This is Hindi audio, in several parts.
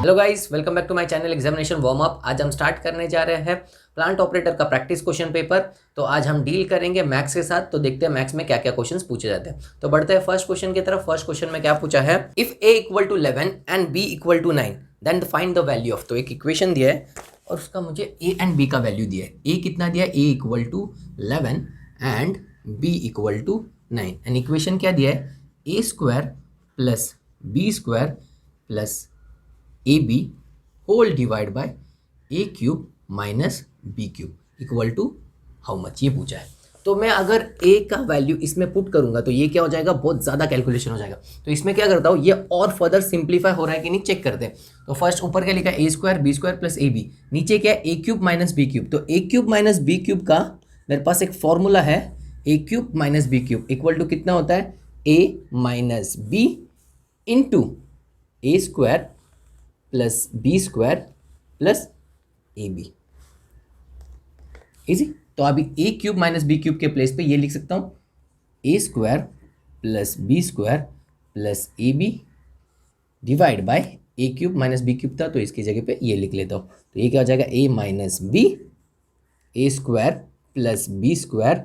Hello guys, welcome back to my channel examination warm up. आज हम स्टार्ट करने जा रहे हैं प्लांट ऑपरेटर का प्रैक्टिस क्वेश्चन पेपर। तो आज हम डील करेंगे मैथ्स के साथ। तो देखते हैं मैथ्स में क्या क्या क्वेश्चंस पूछे जाते हैं। तो बढ़ते हैं फर्स्ट क्वेश्चन की तरफ। फर्स्ट क्वेश्चन में क्या पूछा है, if a equal to 11 and b equal to 9 then find the value of. तो एक इक्वेशन दिया है और उसका मुझे a एंड b का वैल्यू दिया है। a कितना दिया है, a equal to 11 and b equal to 9 and equation क्या दिया है, a square plus b square plus A B whole divide by A cube minus B cube equal to how much, ये पूछा है। तो मैं अगर a का वैल्यू इसमें पुट करूंगा तो ये क्या हो जाएगा, बहुत ज़्यादा कैलकुलेशन हो जाएगा। तो इसमें क्या करता हूँ, ये और फर्दर सिंप्लीफाई हो रहा है कि नहीं चेक करते हैं। तो फर्स्ट ऊपर क्या लिखा है, A square B square plus A B, नीचे क्या है, A cube minus B cube. तो A cube minus B cube का मेरे पास एक फॉर्मूला है, A cube minus B cube equal to कितना होता है, A minus B into A square plus B square plus A B. Easy. तो अभी A cube minus B cube के प्लेस पे ये लिख सकता हूँ, A square plus B square plus A B divide by A cube minus B cube था तो इसकी जगह पे ये लिख लेता हूँ। तो ये क्या हो जाएगा, A minus B A square plus B square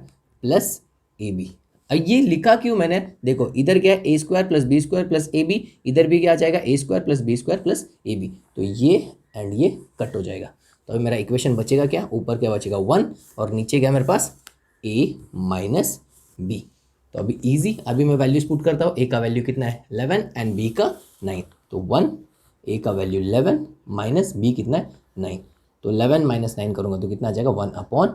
plus A B. ये लिखा क्यों मैंने, देखो इधर क्या है, A square plus B square plus A B, इधर भी क्या आ जाएगा, A square plus B square plus A B. तो ये एंड ये कट हो जाएगा। तो अभी मेरा इक्वेशन बचेगा क्या, ऊपर क्या बचेगा 1 और नीचे क्या मेरे पास ए माइनस बी। तो अभी इजी, अभी मैं वैल्यूज पुट करता हूँ। ए का वैल्यू कितना है 11 एंड बी का 9। तो 1, ए का वैल्यू 11 माइनस बी कितना है 9। तो 11 माइनस 9 करूँगा तो कितना आ जाएगा 1/2।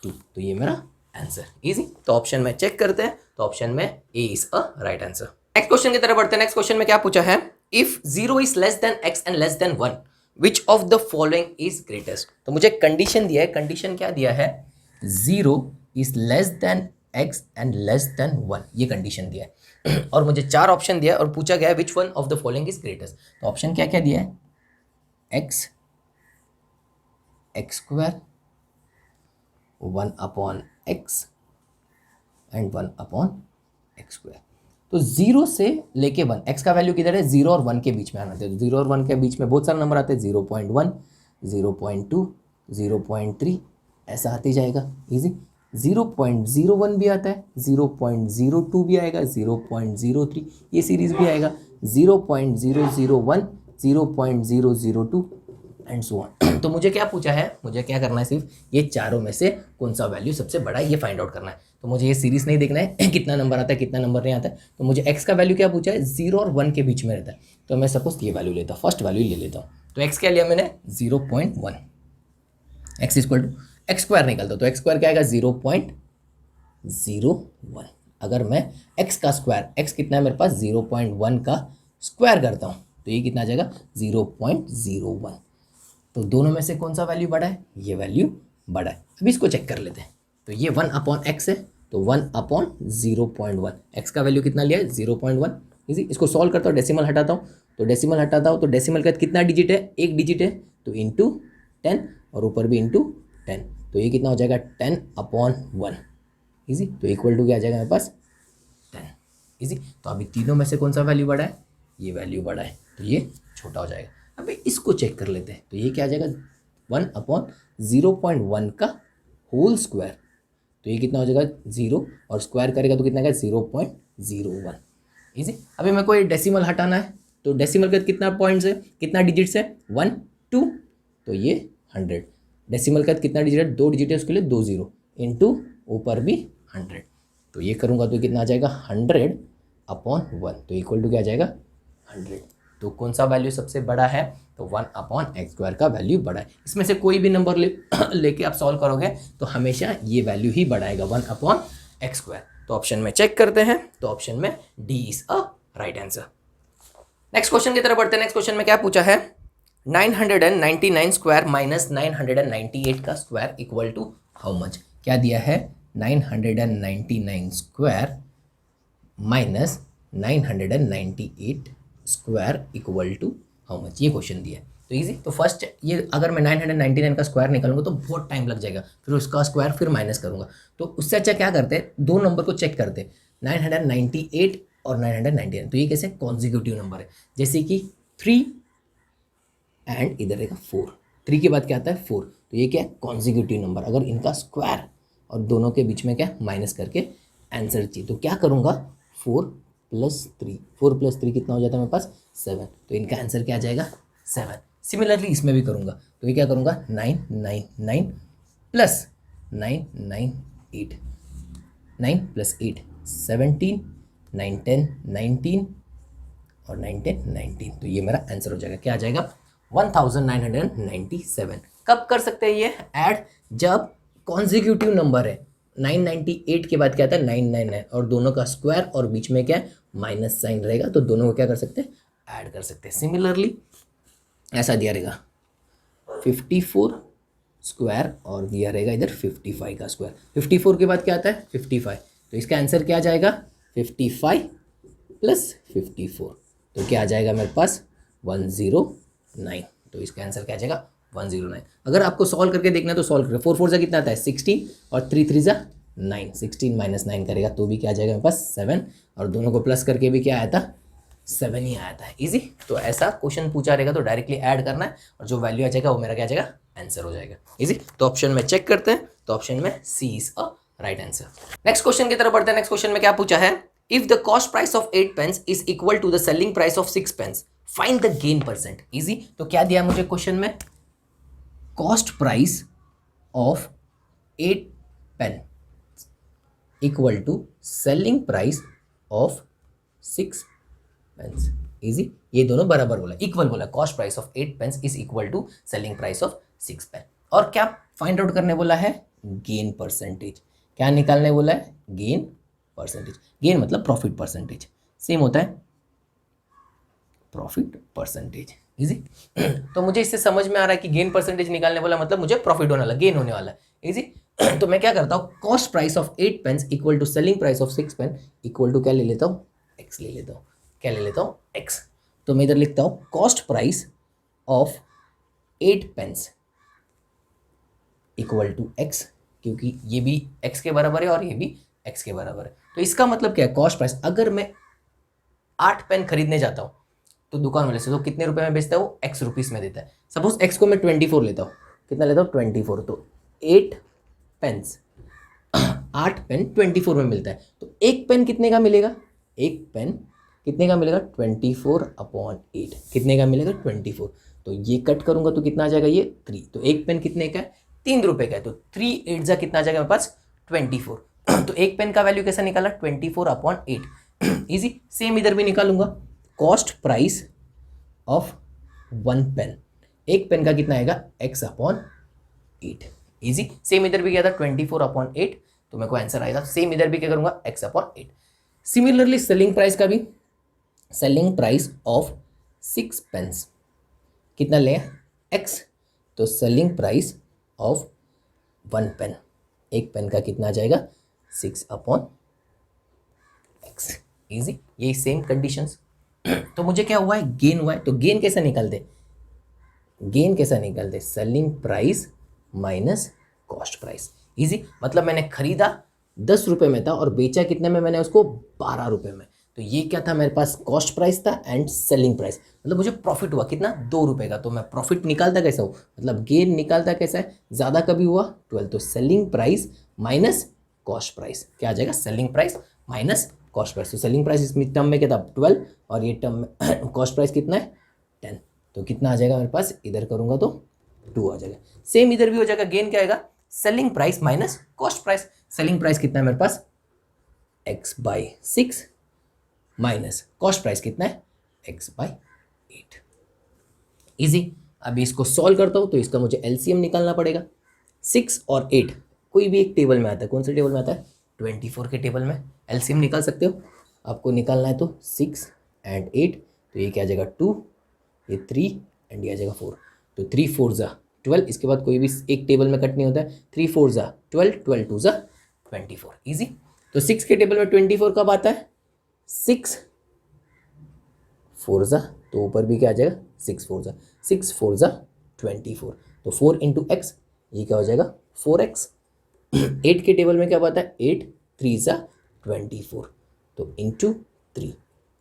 तो ये मेरा आंसर। इजी। तो ऑप्शन में चेक करते हैं। तो ऑप्शन में A is a right answer. Next question की तरफ बढ़ते हैं। नेक्स्ट क्वेश्चन में क्या पूछा है, if 0 is less than x and less than 1 which of the following is greatest. तो मुझे कंडीशन दिया है, कंडीशन क्या दिया है, 0 is less than x and less than 1, ये कंडीशन दिया है और मुझे 4 ऑप्शन दिया है और पूछा गया है which one of the following is greatest. तो ऑप्शन क्या क्या दिया है, x square 1/x and 1/x square. तो 0 से लेके 1, x का वैल्यू किधर है, 0 और 1 के बीच में आना चाहिए। तो 0 और 1 के बीच में बहुत सारे नंबर आते हैं, 0.1, 0.2, 0.3 ऐसा आते जाएगा। इजी। 0.01 भी आता है, 0.02 भी आएगा, 0.03 ये सीरीज भी आएगा, 0.001, 0.002 एंड सो ऑन। तो मुझे क्या पूछा है, मुझे क्या करना है, सिर्फ ये चारों में से कौन सा वैल्यू सबसे बड़ा है ये फाइंड आउट करना है। तो मुझे ये सीरीज नहीं देखना है कितना नंबर आता है कितना नंबर नहीं आता है। तो मुझे x का वैल्यू क्या पूछा है, 0 और 1 के बीच में रहता है। तो मैं सपोज ये वैल्यू लेता हूँ, फर्स्ट वैल्यू ले लेता हूँ। तो x क्या लिया मैंने 0.1, x equal to x square निकलता तो एक्स स्क्वायर क्या आएगा 0.01। अगर मैं x का स्क्वायर, x कितना है मेरे पास 0.1 का स्क्वायर करता हूँ तो ये कितना आ जाएगा 0.01। तो दोनों में से कौन सा वैल्यू बड़ा है, ये वैल्यू बड़ा है। अभी इसको चेक कर लेते हैं। तो ये 1/x है तो 1/0.1, x का वैल्यू कितना लिया है 0.1। इजी। इसको सॉल्व करता हूँ, डेसिमल हटाता हूँ। तो डेसिमल हटाता हूँ तो डेसिमल का कितना डिजिट है, एक डिजिट है तो इंटू 10 और ऊपर भी इंटू 10। तो ये कितना हो जाएगा 10/1। इजी। तो इक्वल टू क्या आ जाएगा मेरे पास 10। इजी। तो अभी तीनों में से कौन सा वैल्यू बड़ा है, ये वैल्यू बड़ा है तो ये छोटा हो जाएगा। अभी इसको चेक कर लेते हैं। तो ये क्या आ जाएगा 1/0.1 का होल स्क्वायर। तो ये कितना हो जाएगा 0 और स्क्वायर करेगा तो कितना आएगा 0.01। इजी। अभी मेरे को ये डेसिमल हटाना है। तो डेसिमल का कितना पॉइंट्स है, कितना डिजिट्स है 1 2, तो ये 100। डेसिमल का कितना डिजिट है, 2 डिजिट है, उसके लिए 2 0 इंटू ऊपर भी 100। तो ये करूँगा तो कितना आ जाएगा 100/1। तो इक्वल टू क्या आ जाएगा 100। तो कौन सा वैल्यू सबसे बड़ा है, तो 1/x स्क्वायर का वैल्यू बड़ा है। इसमें से कोई भी नंबर लेके आप सॉल्व करोगे तो हमेशा ये वैल्यू ही बढ़ाएगा 1/x स्क्वायर। तो ऑप्शन में चेक करते हैं। तो ऑप्शन में D is a right answer. Next question की तरफ बढ़ते हैं। नेक्स्ट क्वेश्चन में क्या पूछा है, 999 स्क्वायर माइनस 998 का square equal to how much. क्या दिया है 999 square minus 998 square equal to how much, ये क्वेश्चन दिया है। तो इजी। तो फर्स्ट ये अगर मैं 999 का स्क्वायर निकालूंगा तो बहुत टाइम लग जाएगा, फिर उसका स्क्वायर फिर माइनस करूंगा। तो उससे अच्छा क्या करते हैं, दो नंबर को चेक करते हैं, 998 और 999। तो ये कैसे कॉन्जिक्यूटिव नंबर है, जैसे कि 3 एंड इधर रहेगा 4। 3 के बाद क्या आता है 4, तो ये क्या है कॉन्जिक्यूटिव नंबर, अगर इनका स्क्वायर और दोनों के बीच में क्या माइनस करके आंसर चाहिए, तो क्या करूँगा 4 + 3, 4 + 3 कितना हो जाता है मेरे पास 7, तो इनका आंसर क्या आ जाएगा 7। सिमिलरली इसमें भी करूँगा, तो ये क्या करूँगा 9 9 9 + 9 9 8, 9 + 8 17, 9 10 19 और 9 10 19, तो ये मेरा आंसर हो जाएगा, क्या आ जाएगा 1997। कब कर सकते हैं ये ऐड, जब कॉन्जिक्यूटिव नंबर है 998 के बाद क्या आता है 999 और दोनों का स्क्वायर और बीच में क्या है माइनस साइन रहेगा, तो दोनों को क्या कर सकते हैं ऐड कर सकते हैं। सिमिलरली ऐसा दिया रहेगा 54 स्क्वायर और दिया रहेगा इधर 55 का स्क्वायर, 54 के बाद क्या आता है 55, तो इसका आंसर क्या आ जाएगा 55 + 54, तो क्या आ जाएगा मेरे पास 109, तो इसका आंसर क्या आ जाएगा 109। अगर आपको सॉल्व करके देखना है तो सॉल्व करें, 4 4 जा कितना आता है 16 और 3 3 जा 9, 16 - 9 करेगा तो भी क्या आ जाएगा मेरे पास 7, और दोनों को प्लस करके भी क्या आया था 7 ही आया था। इजी, तो ऐसा क्वेश्चन पूछा रहेगा तो डायरेक्टली ऐड करना है और जो वैल्यू आ जाएगा वो मेरा क्या आ जाएगा आंसर हो जाएगा। इजी, तो ऑप्शन में चेक करते हैं, तो ऑप्शन में C is a right answer. Next question की तरफ बढ़ते हैं। नेक्स्ट क्वेश्चन में क्या पूछा है, if the cost price of 8 pence is equal to the selling price of 6 pence, find the gain percent. Easy, तो क्या दिया मुझे क्वेश्चन में, cost price of 8 pen equal to selling price of 6 pence. Easy, ये दोनों बराबर बोला, इक्वल बोला, cost price of 8 pence is equal to selling price of 6 pen, और क्या फाइंड आउट करने बोला है गेन परसेंटेज। क्या निकालने बोला है गेन परसेंटेज, गेन मतलब प्रॉफिट परसेंटेज, सेम होता है प्रॉफिट परसेंटेज। इजी, तो मुझे इससे समझ में आ रहा है कि गेन परसेंटेज निकालने वाला मतलब मुझे प्रॉफिट होने वाला, गेन होने वाला है। इजी, तो मैं क्या करता हूँ, cost price of 8 pence equal to selling price of 6 pen equal to क्या ले लेता हूँ एक्स ले लेता हूँ, क्या ले लेता हूँ एक्स, तो मैं इधर लिखता हूँ cost price of 8 pence equal to x, क्योंकि ये भी एक्स के बराबर है और ये भी एक्स के बराबर है, तो इसका मतलब क्या है कॉस्ट प्राइस, अगर मैं 8 पेन खरीदने जाता हूँ तो दुकान वाले से तो कितने रुपए में बेचता है वो एक्स रुपीस में देता है। सपोज एक्स को मैं 24 लेता हूँ, कितना लेता हूँ 24, तो 8 पेन्स 8 पेन 24 में मिलता है, तो एक पेन कितने का मिलेगा, एक पेन कितने का मिलेगा 24/8, कितने का मिलेगा 24, तो ये कट करूंगा तो कितना आ जाएगा ये 3, तो एक पेन कितने का है 3 रुपए का है, तो 3 8 जा कितना आ जाएगा मेरे पास 24, तो एक पेन का वैल्यू कैसा निकाला 24/8। इजी, सेम इधर भी निकालूंगा, कॉस्ट प्राइस ऑफ 1 पेन, एक पेन का कितना आएगा x/8। इजी, सेम इधर भी क्या था 24/8, तो मेरे को आंसर आएगा, सेम इधर भी क्या करूंगा x/8। सिमिलरली सेलिंग प्राइस का भी, सेलिंग प्राइस ऑफ 6 पेन्स कितना ले x, तो सेलिंग प्राइस ऑफ 1 पेन, एक पेन का कितना आ जाएगा 6/x। इजी, यही सेम कंडीशंस। तो मुझे क्या हुआ है गेन हुआ है, तो गेन कैसे निकालते, गेन कैसा निकालते selling price minus cost price. Easy, मतलब मैंने खरीदा 10 रुपये में था और बेचा कितने में, मैंने उसको 12 रुपये में, तो ये क्या था मेरे पास कॉस्ट प्राइस था एंड सेलिंग प्राइस, मतलब मुझे प्रॉफिट हुआ कितना 2 रुपये का, तो मैं प्रॉफिट निकालता कैसा हूँ, मतलब गेन निकालता कैसा है, ज़्यादा कभी हुआ 12, तो selling price minus cost price क्या आ जाएगा selling price minus cost price, तो सेलिंग प्राइस इस टर्म में क्या था 12 और ये टर्म में कॉस्ट प्राइस कितना है 10, तो कितना आ जाएगा मेरे पास, इधर करूंगा तो 2 आ जाएगा। सेम इधर भी हो जाएगा, गेन क्या आएगा selling price minus cost price, selling price कितना है मेरे पास x/6 माइनस कॉस्ट प्राइस कितना है x/8। इजी, अभी इसको सॉल्व करता हूँ तो इसका मुझे एलसीएम निकालना पड़ेगा, 6 और 8 कोई भी एक टेबल में आता है, कौन से टेबल में आता है 24 के टेबल में एलसीएम निकाल सकते हो, आपको निकालना है तो 6 एंड 8, तो ये क्या आ जाएगा 2, ये 3 एंड ये आ जाएगा 4, तो 3 4 जा 12, इसके बाद कोई भी एक टेबल में कट नहीं होता है, 3 4 जा 12, 12 2 जा 24। इजी, तो 6 के टेबल में 24 कब आता है 6 4 जा, तो ऊपर भी क्या आ जाएगा 6 4 जा, 6 4 जा 24, तो 4 इंटू एक्स, ये क्या हो जाएगा 4x। 8 के टेबल में क्या आता है 8 3 जा 24, तो इंटू 3,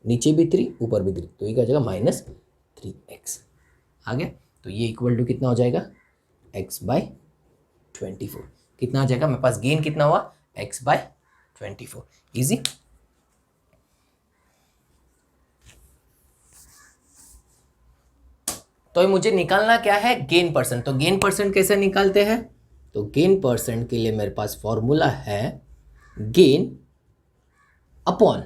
नीचे भी 3 ऊपर भी 3, तो ये क्या हो जाएगा -3x। आ गया, तो ये इक्वल टू कितना हो जाएगा, x/24। कितना आ जाएगा मेरे पास, गेन कितना हुआ, x/24। इजी। तो मुझे निकालना क्या है, गेन परसेंट। तो गेन परसेंट कैसे निकालते हैं, तो गेन परसेंट के लिए मेरे पास फॉर्मूला है gain upon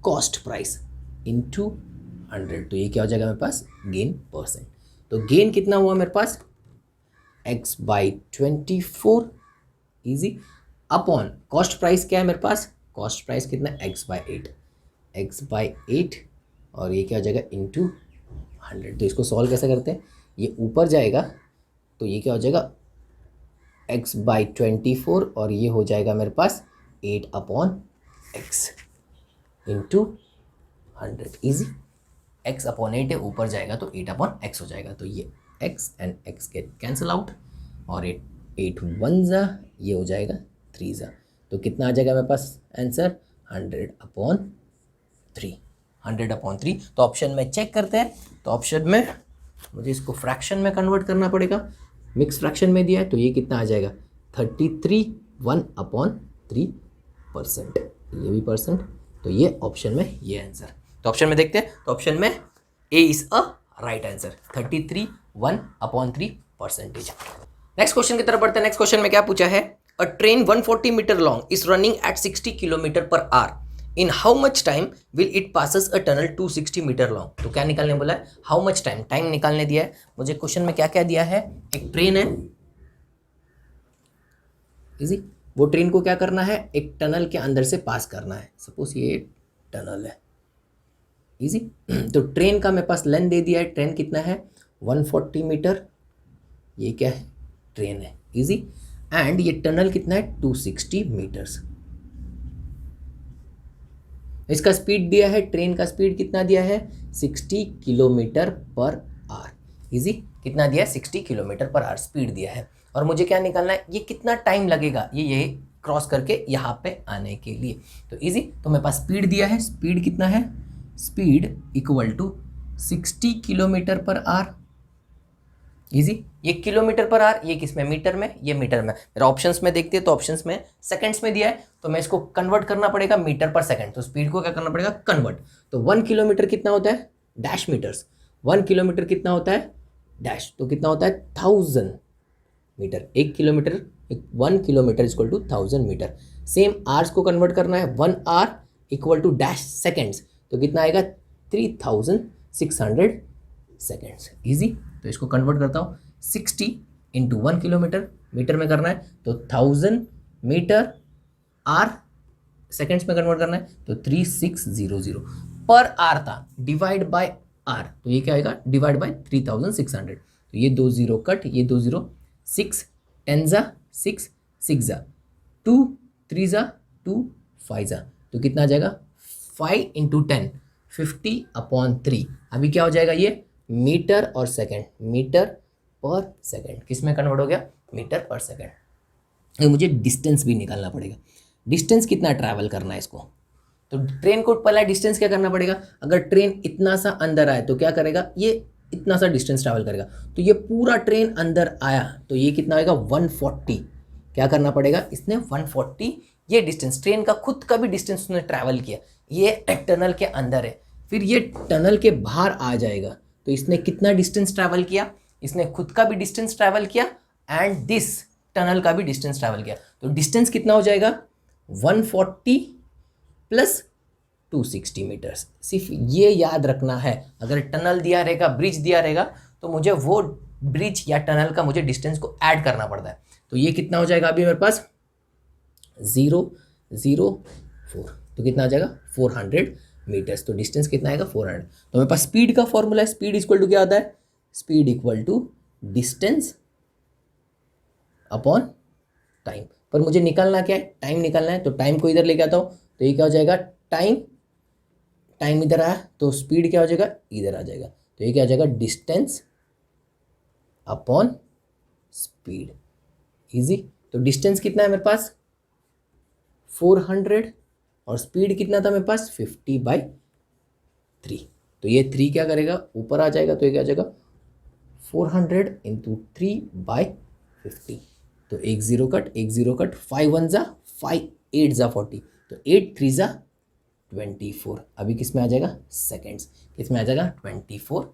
cost price into 100। तो ये क्या हो जाएगा मेरे पास, गेन परसेंट। तो गेन कितना हुआ मेरे पास, x/24 easy, upon cost price क्या है मेरे पास, कॉस्ट प्राइस कितना, x/8 और ये क्या हो जाएगा इनटू 100। तो इसको सॉल्व कैसे करते हैं, ये ऊपर जाएगा तो ये क्या हो जाएगा x/24 और ये हो जाएगा मेरे पास 8/x इंटू 100 इजी। x/8 है, ऊपर जाएगा तो 8/x हो जाएगा। तो ये x and x get cancel out और 8 1 जा, ये हो जाएगा 3 जा। तो कितना आ जाएगा मेरे पास आंसर, 100/3। 100/3। तो ऑप्शन में चेक करते हैं। तो ऑप्शन में मुझे इसको फ्रैक्शन में कन्वर्ट करना पड़ेगा, मिक्स फ्रैक्शन में दिया है तो ये कितना आ जाएगा 33 1/3%। ये भी परसेंट, तो ये ऑप्शन में ये आंसर। तो ऑप्शन में देखते हैं, तो ऑप्शन में A is a right answer, 33 1/3%। Next question की तरफ बढ़ते हैं। नेक्स्ट क्वेश्चन में क्या पूछा है, a train 140 metre long is running at 60 kilometre per hour, in how much time will it passes a tunnel 260 metre long. तो क्या निकालने बोला है, हाउ मच टाइम, टाइम निकालने दिया है मुझे। क्वेश्चन में क्या क्या दिया है, एक ट्रेन है इजी, वो ट्रेन को क्या करना है, एक टनल के अंदर से पास करना है। सपोज ये टनल है इजी। तो ट्रेन का मेरे पास लेंथ दे दिया है, ट्रेन कितना है 140 मीटर, ये क्या है ट्रेन है इजी, एंड ये टनल कितना है 260 मीटर्स। इसका स्पीड दिया है, ट्रेन का स्पीड कितना दिया है 60 किलोमीटर पर आवर इजी। कितना दिया है 60 किलोमीटर पर आवर स्पीड दिया है, और मुझे क्या निकालना है, ये कितना टाइम लगेगा ये क्रॉस करके यहाँ पे आने के लिए। तो इजी, तो मेरे पास स्पीड दिया है, स्पीड कितना है, speed equal to 60 kilometre per hour easy. ये किलोमीटर पर आवर, ये किस में, मीटर में, ये मीटर में। मेरा ऑप्शंस में देखते हैं तो ऑप्शंस में सेकंड्स में दिया है, तो मैं इसको कन्वर्ट करना पड़ेगा मीटर पर सेकंड। तो स्पीड को क्या करना पड़ेगा, कन्वर्ट। तो 1 किलोमीटर कितना होता है, डैश मीटर्स। 1 किलोमीटर कितना होता है, डैश, तो कितना होता है 1000 metre. 1 kilometre, 1 kilometre equal to 1000 metre. Same hours को कन्वर्ट करना है, 1 hour equal to dash seconds, तो कितना आएगा 3600 सेकेंड्स इजी। तो इसको कन्वर्ट करता हूँ, 60 इंटू 1 किलोमीटर, मीटर में करना है तो 1000 मीटर, आर सेकेंड्स में कन्वर्ट करना है तो 3600 पर आर था, डिवाइड बाय आर, तो ये क्या आएगा डिवाइड बाय 3600। तो ये 2 0 कट, ये 2 0, 6 10 जा 6 6 जा 2 3 जा 2 5 जा, तो कितना आ जाएगा 5 इंटू 10 50/3। अभी क्या हो जाएगा ये मीटर और सेकंड, मीटर पर सेकंड किस में कन्वर्ट हो गया, मीटर पर सेकंड। मुझे डिस्टेंस भी निकालना पड़ेगा, डिस्टेंस कितना ट्रैवल करना है इसको। तो ट्रेन को पहला डिस्टेंस क्या करना पड़ेगा, अगर ट्रेन इतना सा अंदर आए तो क्या करेगा, ये इतना सा डिस्टेंस ट्रैवल करेगा। तो ये पूरा ट्रेन अंदर आया तो ये कितना आएगा 140, क्या करना पड़ेगा इसने 140, ये डिस्टेंस ट्रेन का खुद का भी डिस्टेंस उसने ट्रैवल किया, ये टनल के अंदर है, फिर ये टनल के बाहर आ जाएगा तो इसने कितना डिस्टेंस ट्रैवल किया, इसने खुद का भी डिस्टेंस ट्रैवल किया एंड दिस टनल का भी डिस्टेंस ट्रैवल किया। तो डिस्टेंस कितना हो जाएगा 140 प्लस 260 मीटर्स। सिर्फ ये याद रखना है, अगर टनल दिया रहेगा, ब्रिज दिया रहेगा, तो मुझे वो ब्रिज या टनल का मुझे डिस्टेंस को ऐड करना पड़ता है। तो ये कितना हो जाएगा अभी मेरे पास 004, तो कितना आ जाएगा 400 मीटर्स। तो डिस्टेंस कितना आएगा 400। तो मेरे पास स्पीड का फॉर्मूला है, स्पीड इक्वल टू क्या आता है, speed equal to distance upon time. पर मुझे निकालना क्या है, टाइम निकालना है, तो टाइम को इधर लेके आता हूँ तो ये क्या हो जाएगा टाइम, टाइम इधर आया तो स्पीड क्या हो जाएगा इधर आ जाएगा, तो ये क्या हो जाएगा डिस्टेंस अपॉन स्पीड इजी। तो डिस्टेंस कितना है मेरे पास 400 और स्पीड कितना था मेरे पास 50/3। तो ये 3 क्या करेगा ऊपर आ जाएगा, तो ये क्या हो जाएगा 400 इंटू 3/50, तो एक जीरो कट, 5 1 जा 5 8 जा 40, तो 8 3 जा 24। अभी किस में आ जाएगा, सेकेंड्स, किस में आ जाएगा 24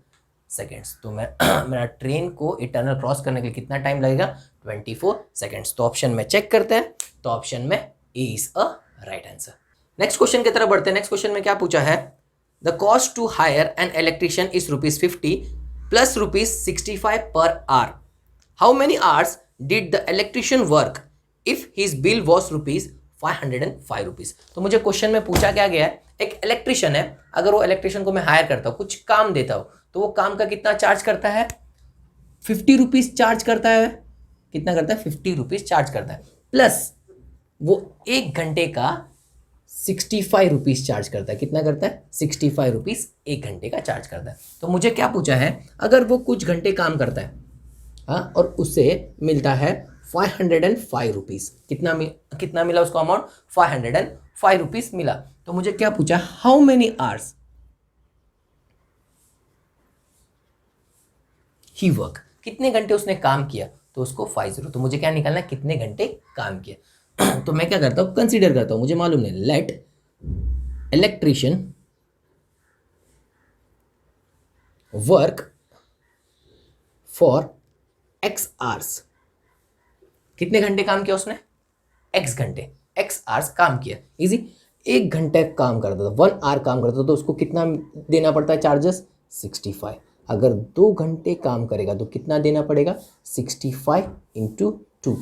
सेकेंड्स। तो मैं मेरा ट्रेन को एक टनल क्रॉस करने के लिए कितना टाइम लगेगा, 24 सेकेंड्स। तो ऑप्शन में चेक करते हैं, तो ऑप्शन में A is a right answer. Next question की तरफ बढ़ते हैं। नेक्स्ट क्वेश्चन में क्या पूछा है, the cost to hire an electrician is ₹50 plus ₹65 per hour. How many hours did the electrician work if his bill was ₹505। तो मुझे क्वेश्चन में पूछा क्या गया है, एक इलेक्ट्रिशियन है, अगर वो इलेक्ट्रिशियन को मैं हायर करता हूँ, कुछ काम देता हूँ, तो वो काम का कितना चार्ज करता है, ₹50 चार्ज करता है। कितना करता है, ₹50 चार्ज करता है, प्लस वो 1 घंटे का ₹65 चार्ज करता है। कितना करता है, ₹65 1 घंटे का चार्ज करता है। तो मुझे क्या पूछा है, अगर वो कुछ घंटे काम करता है, हाँ, और उससे मिलता है ₹505, कितना मिला उसको अमाउंट, ₹505 मिला। तो मुझे क्या पूछा, how many hours he work, कितने घंटे उसने काम किया, तो उसको 50, तो मुझे क्या निकालना है, कितने घंटे काम किया। तो मैं क्या करता हूँ, कंसीडर करता हूँ, मुझे मालूम नहीं, let electrician work for x hours. कितने घंटे काम किया उसने, एक्स घंटे, एक्स आवर्स काम किया, इजी। 1 घंटे काम करता था, 1 आवर काम करता था, तो उसको कितना देना पड़ता है चार्जेस, 65। अगर 2 घंटे काम करेगा तो कितना देना पड़ेगा, 65 इंटू 2।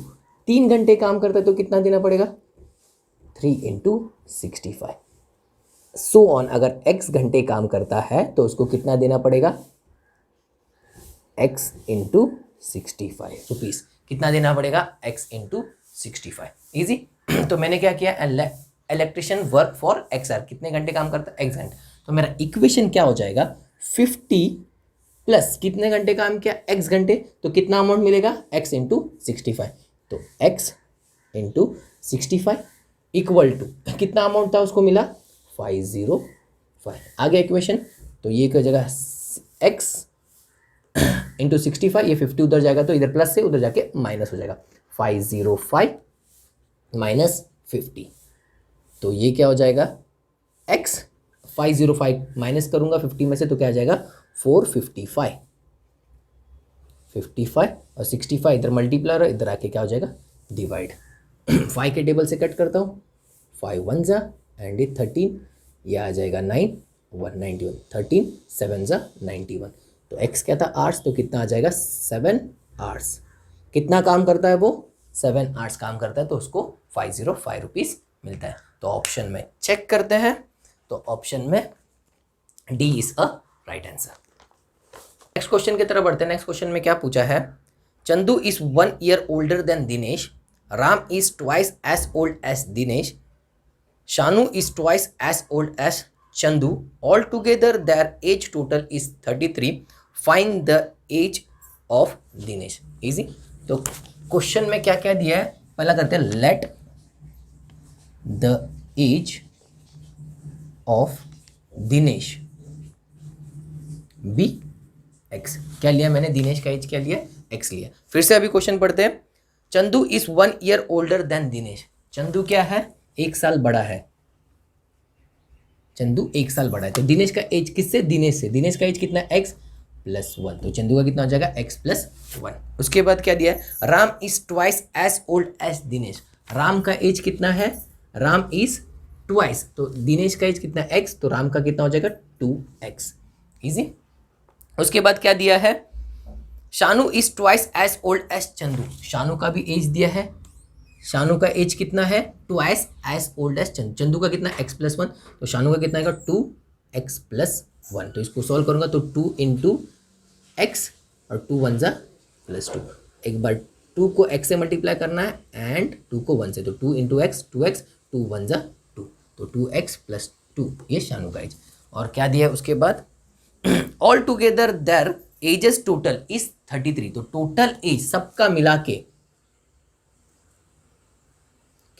3 घंटे काम करता है तो कितना देना पड़ेगा, 3 इंटू 65। सो ऑन, अगर एक्स घंटे काम करता है तो उसको कितना देना पड़ेगा, एक्स इंटू 65 रुपीज़, कितना देना पड़ेगा, एक्स इंटू 65, ईजी। तो मैंने क्या किया, electrician work for x hour, कितने घंटे काम करता है, एक्स घंटे। तो मेरा इक्वेशन क्या हो जाएगा, 50 प्लस कितने घंटे काम किया, एक्स घंटे, तो कितना अमाउंट मिलेगा, एक्स इंटू 65। तो एक्स इंटू 65 इक्वल टू कितना अमाउंट था उसको मिला, 505। आगे इक्वेशन, तो ये क्या जगह एक्स इंटू 65, ये 50 उधर जाएगा तो इधर प्लस से उधर जाके माइनस हो जाएगा, 505 माइनस 50, तो ये क्या हो जाएगा, x 505 माइनस करूंगा 50 में से, तो क्या आ जाएगा 455, 55 और 65 इधर मल्टीप्लाई और इधर आके क्या हो जाएगा, डिवाइड। 5 के टेबल से कट करता हूँ, 5 1 जा एंड 13, ये आ जाएगा 9 191, 13 7 जा 91। तो x क्या था, आवर्स, तो कितना आ जाएगा 7 आवर्स। कितना काम करता है वो, 7 आवर्स काम करता है, तो उसको 505 रुपीज़ मिलता है। तो ऑप्शन में चेक करते हैं, तो ऑप्शन में D is a right answer. Next question की तरफ बढ़ते हैं। नेक्स्ट क्वेश्चन में क्या पूछा है, Chandu is 1 year older than Dinesh, Ram is twice as old as Dinesh, Shanu is twice as old as Chandu, all together their age total is 33, find the age of Dinesh. Easy. तो क्वेश्चन में क्या क्या दिया है, पहला करते हैं, let the age of Dinesh be x. क्या लिया मैंने, दिनेश का एज क्या लिया, एक्स लिया। फिर से अभी क्वेश्चन पढ़ते हैं, Chandu is 1 year older than Dinesh. Chandu क्या है, 1 साल बड़ा है, चंदू 1 साल बड़ा है। तो दिनेश का एज किससे, दिनेश से, दिनेश का एज कितना है, एक्स प्लस 1, तो चंदू का कितना हो जाएगा, एक्स प्लस 1। उसके बाद क्या दिया है, Ram is twice as old as Dinesh. Ram का एज कितना है, राम इज ट्वाइस, तो दिनेश का एज कितना है, एक्स, तो राम का कितना हो जाएगा 2x, इजी। उसके बाद क्या दिया है, Shanu is twice as old as Chandu. Shanu का भी एज दिया है, शानू का एज कितना है, twice as old as Chandu. Chandu का कितना, x प्लस 1, तो शानू का कितना आएगा 2x प्लस 1। तो इसको सॉल्व करूंगा तो 2 इंटू एक्स और 2 1 जा प्लस 2। एक बार 2 को x से मल्टीप्लाई करना है एंड 2 को 1 से, तो 2 इंटू एक्स 2x, 2 1 जा 2, तो 2x प्लस 2, ये शानू का एज। और क्या दिया है उसके बाद, all together there edges total is 33, तो टोटल एज सबका मिला के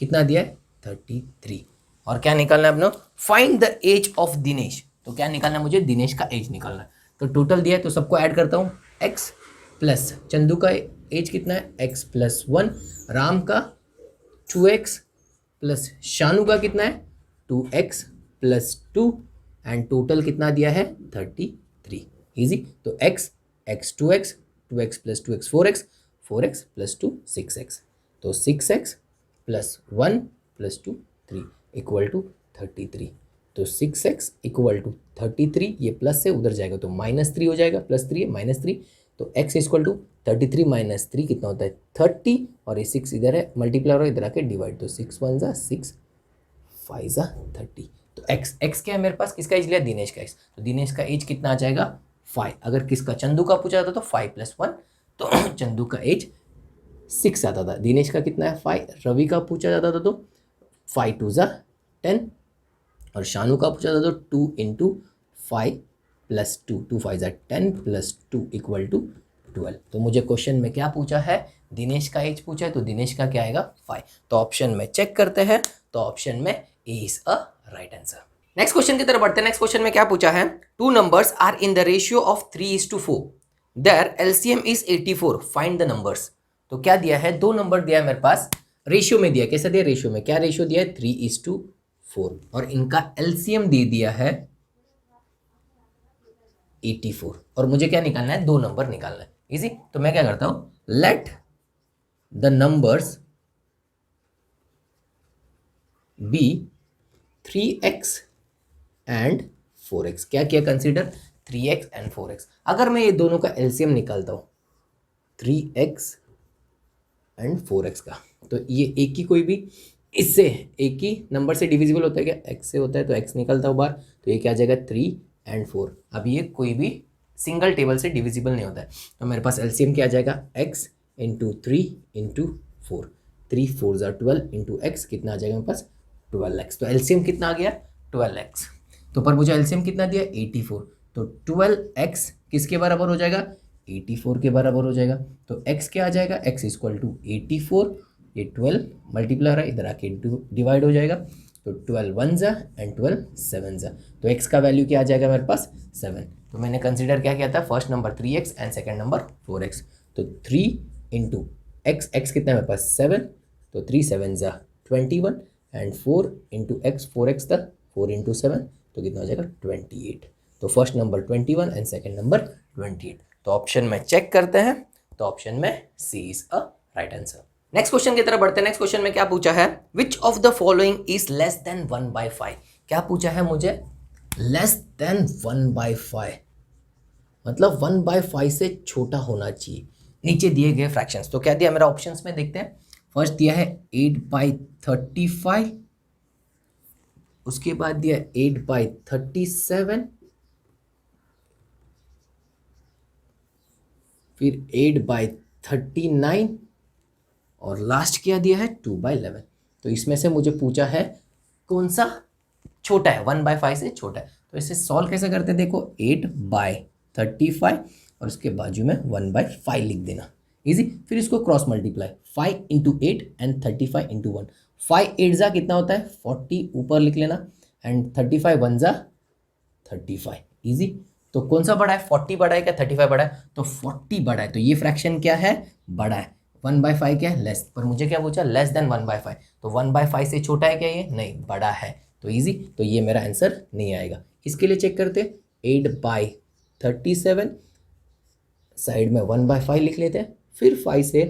कितना दिया है, 33। और क्या निकालना है अपना, find the age of Dinesh. तो क्या निकालना है मुझे, दिनेश का एज निकालना है। तो टोटल दिया है तो सबको ऐड करता हूँ, x प्लस चंदू का एज कितना है x प्लस 1, राम का 2x प्लस शानू का कितना है 2x प्लस 2 एंड टोटल कितना दिया है 33। इजी। तो x x 2x plus 2x 4x plus 2 6x। तो 6x plus 1 plus 2 3 equal to 33। तो 6x इक्वल टू 33, ये प्लस से उधर जाएगा तो -3 हो जाएगा, +3 है -3। तो x इक्वल टू 33 माइनस 3 कितना होता है 30, और ये 6 इधर है मल्टीप्लाई और इधर आके डिवाइड, तो 6 1 जा 6 5 जा 30। तो x क्या है मेरे पास, किसका एज लिया दिनेश का एज, तो दिनेश का एज कितना आ जाएगा 5। अगर किसका चंदू का पूछा जाता तो 5 + 1, तो चंदू का एज 6 आता था। दिनेश का कितना है 5। रवि का पूछा जाता था तो 5 2 जा 10, और शानू का पूछा जाता तो 2 × 5 + 2 2 5 जा 10 + 2 इक्वल टू 12। तो मुझे क्वेश्चन में क्या पूछा है, दिनेश का एज पूछा है, तो दिनेश का क्या आएगा 5। तो ऑप्शन में चेक करते हैं, तो ऑप्शन में A is a right answer. Next question की तरफ बढ़ते हैं। नेक्स्ट क्वेश्चन में क्या पूछा है, 2 numbers are in the ratio of 3:4, their LCM is 84, find the numbers. तो क्या दिया है, 2 नंबर दिया है मेरे पास, रेशियो में दिया, कैसा दिया रेशियो में, क्या रेशियो दिया है 3:4, और इनका एलसीएम दे दिया है 84, और मुझे क्या निकालना है 2 नंबर निकालना है। इजी। तो मैं क्या करता हूं, let the numbers be 3x and 4x। क्या किया कंसीडर 3x एंड 4x। अगर मैं ये दोनों का एलसीएम निकालता हूं 3x एंड 4x का, तो ये एक ही कोई भी इससे एक ही नंबर से डिविजिबल होता है क्या, x से होता है, तो x निकलता हूँ बाहर, तो ये क्या आ जाएगा 3 एंड 4। अब ये कोई भी सिंगल टेबल से डिविजिबल नहीं होता है, तो मेरे पास एलसीएम क्या आ जाएगा x × 3 × 4, 3 4 जा 12 × x कितना आ जाएगा मेरे पास 12x। तो एलसीएम कितना आ गया 12x। तो पर मुझे एलसीएम कितना दिया 84, तो 12x किसके बराबर हो जाएगा 84 के बराबर हो जाएगा। तो x क्या आ जाएगा, x इक्वल टू 84, ये 12 मल्टीप्लाई हो रहा है इधर आके डिवाइड हो जाएगा, तो 12 1 जा एंड 12 7 जा, तो x का वैल्यू क्या आ जाएगा मेरे पास 7। तो मैंने कंसीडर क्या किया था, first number 3x and second number 4x। तो 3 × x कितना है मेरे पास 7, तो 3 7 जा 21 एंड 4 × x 4x था 4 × 7, तो कितना हो जाएगा 28। तो first number 21 and second number 28। तो ऑप्शन में चेक करते हैं, तो ऑप्शन में C is a right answer. Next question की तरफ बढ़ते हैं। नेक्स्ट क्वेश्चन में क्या पूछा है, which of the following is less than 1/5। क्या पूछा है मुझे, लेस देन 1/5 मतलब 1/5 से छोटा होना चाहिए नीचे दिए गए फ्रैक्शंस। तो क्या दिया मेरा ऑप्शंस में देखते हैं। फर्स्ट दिया है 8/35, उसके बाद दिया 8/37, फिर 8/39, और लास्ट क्या दिया है 2/11। तो इसमें से मुझे पूछा है कौन सा छोटा है, 1/5 से छोटा है। तो इसे सॉल्व कैसे करते हैं, देखो 8/35 और उसके बाजू में 1/5 लिख देना, इजी। फिर इसको क्रॉस मल्टीप्लाई, 5 × 8 एंड 35 × 1, 5 8 जा कितना होता है 40, ऊपर लिख लेना, एंड 35 1 जा 35, इजी। तो कौन सा बड़ा है, 40 बड़ा है क्या 35 बड़ा है, तो 40 बड़ा है, तो ये फ्रैक्शन क्या है बड़ा है। 1/5 क्या है लेस, पर मुझे क्या पूछा लेस देन 1/5, तो 1/5 से छोटा है क्या ये, नहीं बड़ा है, तो इजी। तो ये मेरा आंसर नहीं आएगा। इसके लिए चेक करते 8/37, साइड में 1/5 लिख लेते हैं, फिर 5 से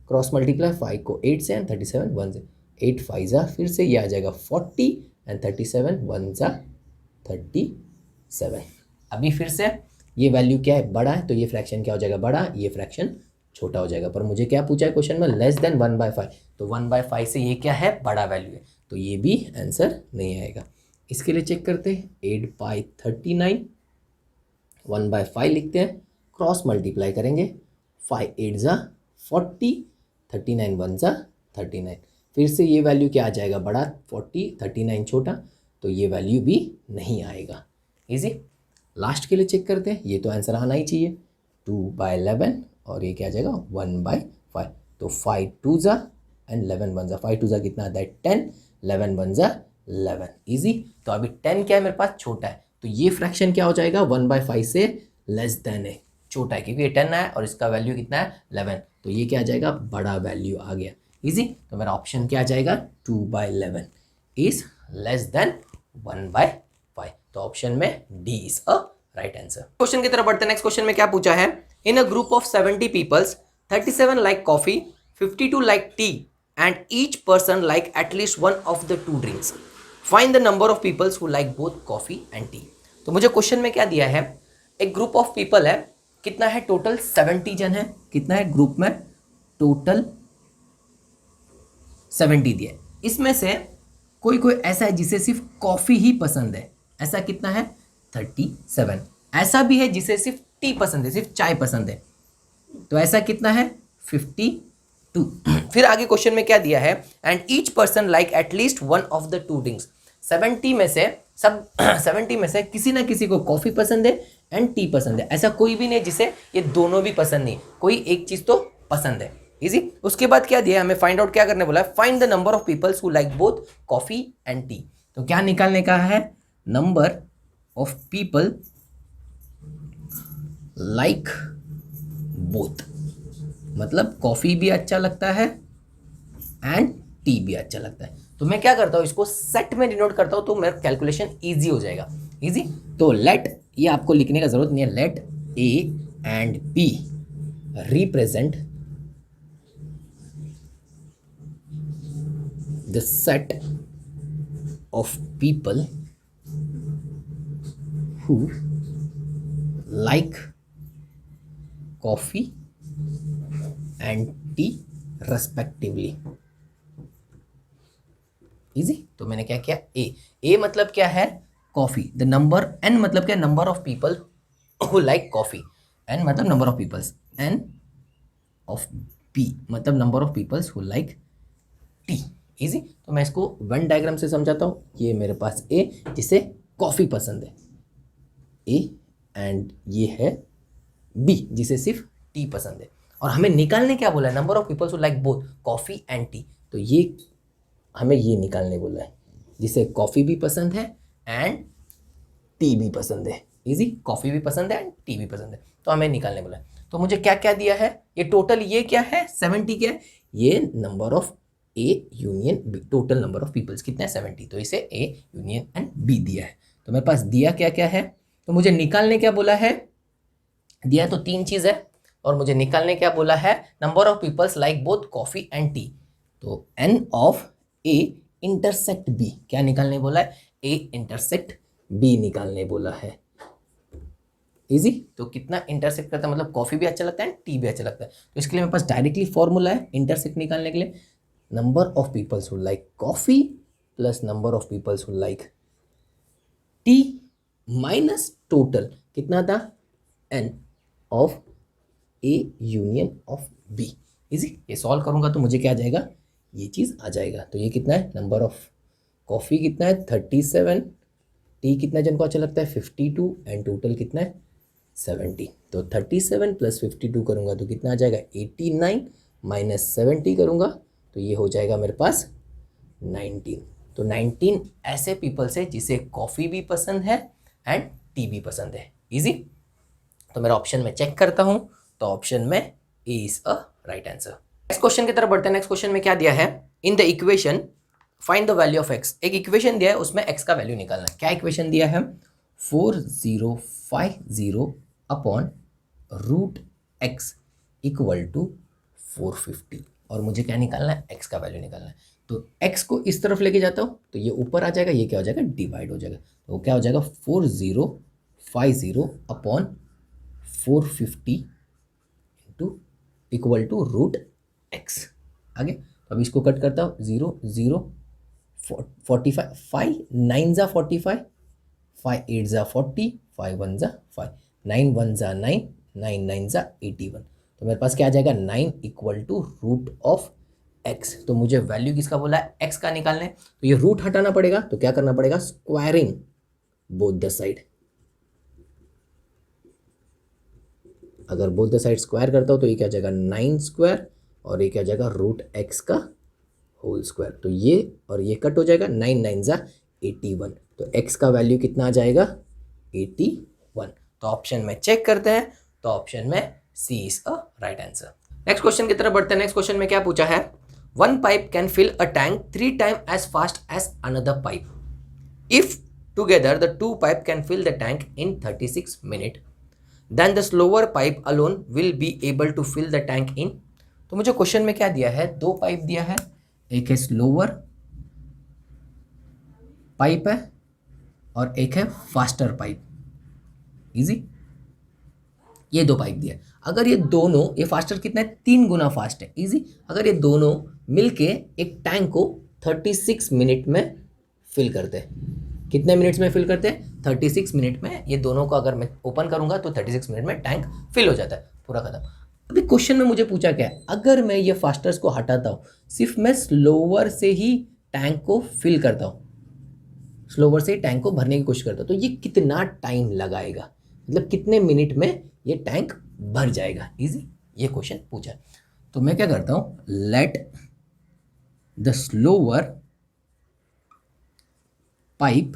क्रॉस मल्टीप्लाई, 5 को 8 से एंड 37 1 से, 8 5 जा, फिर से ये आ जाएगा 40 एंड 37 1 जा 37। अभी फिर से ये वैल्यू क्या है बड़ा है, तो ये फ्रैक्शन क्या हो जाएगा बड़ा, ये फ्रैक्शन छोटा हो जाएगा। पर मुझे क्या पूछा है क्वेश्चन में, लेस देन 1/5, तो 1/5 से ये क्या है बड़ा वैल्यू है, तो ये भी आंसर नहीं आएगा। इसके लिए चेक करते हैं 8/39, 1/5 लिखते हैं, क्रॉस मल्टीप्लाई करेंगे, 5 8 जा 40, 39 1 जा 39, फिर से ये वैल्यू क्या आ जाएगा बड़ा, 40 39 छोटा, तो ये वैल्यू भी नहीं आएगा, इजी। लास्ट के लिए चेक करते हैं, ये तो आंसर आना ही चाहिए 2/11, और ये क्या आ जाएगा 1/5, तो 5 2 जा एंड 11 1 जा, 5 2 जा कितना आता है 10, 11 1 जा 11, इजी। तो अभी 10 क्या है मेरे पास छोटा है, तो ये फ्रैक्शन क्या हो जाएगा 1/5 से लेस देन है, छोटा है, क्योंकि ये 10 है और इसका वैल्यू कितना है 11, तो ये क्या आ जाएगा, बड़ा वैल्यू आ गया। इजी, तो मेरा ऑप्शन क्या आ जाएगा, 2/11 इज लेस देन 1/5। तो ऑप्शन में D is a right answer. Question की तरफ बढ़ते हैं। नेक्स्ट क्वेश्चन में क्या पूछा है, in a group of 70 peoples 37 like coffee, 52 like tea and each person like at least one of the two drinks, find the number of peoples who like both coffee and tea. तो मुझे क्वेश्चन में क्या दिया है, एक ग्रुप ऑफ पीपल है, कितना है टोटल, 70 जन है, कितना है ग्रुप में टोटल 70 दिया है। इसमें से कोई कोई ऐसा है जिसे सिर्फ कॉफी ही पसंद है, ऐसा कितना है 37। ऐसा भी है जिसे सिर्फ टी पसंद है, सिर्फ चाय पसंद है, तो ऐसा कितना है 52। फिर आगे क्वेश्चन में क्या दिया है, and each person like at least one of the two drinks. 70 में से सब 70 में से किसी ना किसी को कॉफी पसंद है एंड टी पसंद है, ऐसा कोई भी नहीं जिसे ये दोनों भी पसंद नहीं, कोई एक चीज तो पसंद है। इजी, उसके बाद क्या दिया है हमें, फाइंड आउट क्या करने बोला है, find the number of peoples who like both coffee and tea. तो क्या निकालने का है, number of people like both, मतलब कॉफी भी अच्छा लगता है एंड टी भी अच्छा लगता है। तो मैं क्या करता हूँ, इसको सेट में डिनोट करता हूँ, तो मेरा कैलकुलेशन इजी हो जाएगा। इजी, तो लेट, ये आपको लिखने का जरूरत नहीं है, let A and B represent the set of people who like coffee and tea respectively. Easy, तो मैंने क्या किया, ए मतलब क्या है, कॉफी, द नंबर, एन मतलब क्या, number of people who like coffee, N मतलब number of peoples, N of B मतलब number of peoples who like tea. Easy, तो मैं इसको वन डायग्राम से समझाता हूँ। ये मेरे पास ए जिसे कॉफी पसंद है, ए, एंड ये है बी जिसे सिर्फ टी पसंद है, और हमें निकालने क्या बोला है, number of peoples who like both coffee and tea. तो ये हमें ये निकालने बोला है, जिसे कॉफ़ी भी पसंद है एंड टी भी पसंद है। इजी, कॉफ़ी भी पसंद है एंड टी भी पसंद है, तो हमें निकालने बोला है। तो मुझे क्या क्या दिया है, ये टोटल, ये क्या है 70 क्या है, ये number of A union B, total number of peoples कितना है 70, तो इसे ए यूनियन एंड बी दिया है। तो मेरे पास दिया क्या क्या है, तो मुझे निकालने क्या बोला है, दिया तो तीन चीज़ है, और मुझे निकालने क्या बोला है, number of peoples like both coffee and tea. तो N of A intersect B, क्या निकालने बोला है, ए इंटरसेक्ट बी निकालने बोला है। इजी, तो कितना इंटरसेक्ट करता है, मतलब कॉफी भी अच्छा लगता है टी भी अच्छा लगता है, तो इसके लिए मेरे पास डायरेक्टली फॉर्मूला है इंटरसेक्ट निकालने के लिए, number of peoples who like coffee plus number of peoples who like tea minus total कितना था, N of A union of B. Easy, ये सॉल्व करूंगा तो मुझे क्या आ जाएगा, ये चीज़ आ जाएगा। तो ये कितना है, नंबर ऑफ कॉफ़ी कितना है 37, टी कितना जन को अच्छा लगता है 52, एंड टोटल कितना है 70। तो 37 प्लस 52 करूँगा तो कितना आ जाएगा 89, माइनस 70 करूँगा तो ये हो जाएगा मेरे पास 19। तो 19 ऐसे पीपल्स है जिसे कॉफ़ी भी पसंद है एंड टी भी पसंद है। इजी, तो मेरा ऑप्शन में चेक करता हूँ, तो ऑप्शन में A is a right answer. Next question की तरफ बढ़ते हैं। नेक्स्ट क्वेश्चन में क्या दिया है, in the equation find the value of x. एक इक्वेशन दिया है, उसमें एक्स का वैल्यू निकालना है। क्या इक्वेशन दिया है, 4050 upon root x equal to 450, और मुझे क्या निकालना है, एक्स का वैल्यू निकालना है। तो एक्स को इस तरफ लेके जाता हूँ तो ये ऊपर आ जाएगा, ये क्या हो जाएगा, डिवाइड हो जाएगा। तो क्या हो जाएगा 4050 upon 450 into equal to root x. आगे तो अब इसको कट करता हूँ, 0 0 45, 5 9 ज़ा 45, 5 8 ज़ा 40, 5 1 ज़ा 5, 9 1 ज़ा 9, 9 9 ज़ा 81। तो मेरे पास क्या आ जाएगा 9 equal to root of x. तो मुझे वैल्यू किसका बोला है, एक्स का निकालना है। तो ये रूट हटाना पड़ेगा, तो क्या करना पड़ेगा, स्क्वायरिंग बोथ द साइड। अगर बोथ द साइड स्क्वायर करता हूँ तो ये क्या आ जाएगा 9 स्क्वायर, और ये क्या आ जाएगा रूट एक्स का होल स्क्वायर। तो ये और ये कट हो जाएगा, 9 9 ज़ा 81। तो x का वैल्यू कितना आ जाएगा 81। तो ऑप्शन में चेक करते हैं, तो ऑप्शन में C is a right answer. Next question की तरफ बढ़ते हैं। नेक्स्ट क्वेश्चन में क्या पूछा है, one pipe can fill a tank 3 time as fast as another pipe if together the two pipe can fill the tank in 36 minute then the slower pipe alone will be able to fill the tank in. तो मुझे क्वेश्चन में क्या दिया है, दो पाइप दिया है, एक है स्लोअर पाइप है और एक है फास्टर पाइप। इजी, ये दो पाइप दिया है। अगर ये दोनों, ये फास्टर कितना है, 3 गुना फास्ट है। इजी, अगर ये दोनों मिलके एक टैंक को 36 मिनट में फिल करते हैं, कितने मिनट्स में फिल करते हैं, 36 मिनट में। ये दोनों को अगर मैं ओपन करूंगा तो 36 मिनट में टैंक फिल हो जाता है, पूरा खत्म। अभी क्वेश्चन में मुझे पूछा क्या है, अगर मैं ये फास्टर्स को हटाता हूँ, सिर्फ मैं स्लोवर से ही टैंक को फिल करता हूँ, स्लोवर से टैंक को भरने की कोशिश करता हूँ, तो ये कितना टाइम लगाएगा, मतलब कितने मिनट में ये टैंक भर जाएगा। इजी, ये क्वेश्चन पूछा। तो मैं क्या करता हूँ, let the slower pipe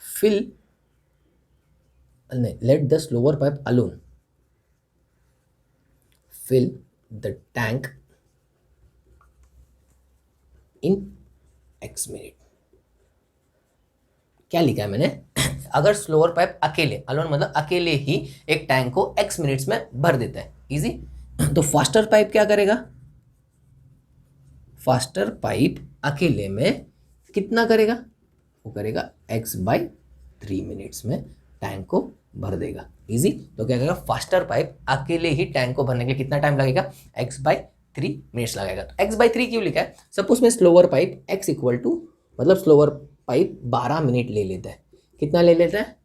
fill, नहीं, let the slower pipe alone fill the tank in X minute. क्या लिखा है मैंने अगर स्लोअर पाइप अकेले, अलोन मतलब अकेले ही एक टैंक को x मिनट्स में भर देता है। इजी, तो फास्टर पाइप क्या करेगा, फास्टर पाइप अकेले में कितना करेगा, वो करेगा x/3 मिनट्स में टैंक को भर देगा। इजी, तो क्या करेगा, फास्टर पाइप अकेले ही टैंक को भरने के लिए कितना टाइम लगेगा, x/3 मिनट्स लगेगा। तो x/3 क्यों लिखा है, सपोज में slower pipe x equal to, मतलब स्लोअर पाइप 12 मिनट ले लेता है, कितना ले लेता है,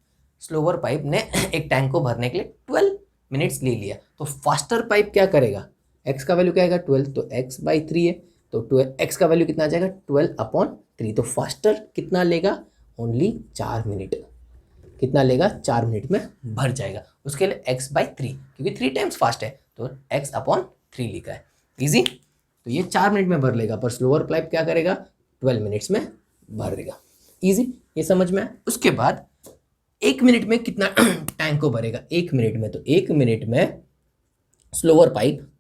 स्लोअर पाइप ने एक टैंक को भरने के लिए 12 मिनट्स ले लिया, तो फास्टर पाइप क्या करेगा, x का वैल्यू क्या आएगा 12, तो x/3 है, तो 12 x का वैल्यू कितना आ जाएगा 12/3, तो फास्टर कितना लेगा, ओनली 4 मिनट, कितना लेगा, 4 मिनट में भर जाएगा। उसके लिए x/3, क्योंकि 3 टाइम्स फास्ट है तो x/3 लिखा है। इजी, तो ये 4 मिनट में भर लेगा, पर स्लोअर पाइप क्या करेगा, 12 मिनट्स में भर देगा। इजी, ये समझ में आया। उसके बाद 1 मिनट में कितना टैंक को भरेगा, 1 मिनट में, तो 1 मिनट में स्लोअर पाइप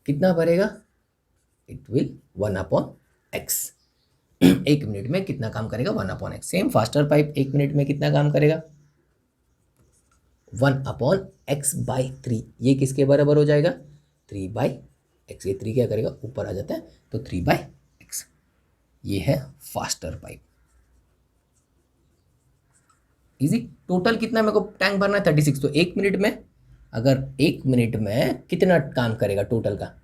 कितना भरेगा, इट विल 1/x। 1 मिनट में कितना काम करेगा, 1/x। Same faster pipe 1 minute में कितना काम करेगा, 1/x/3। ये किसके बराबर हो जाएगा, 3/x। ये 3 क्या करेगा, ऊपर आ जाता है, तो 3/x। ये है फास्टर पाइप। इजी, टोटल कितना मेरे को टैंक भरना है, 36, तो 1 मिनट में, अगर 1 मिनट में कितना काम करेगा टोटल का,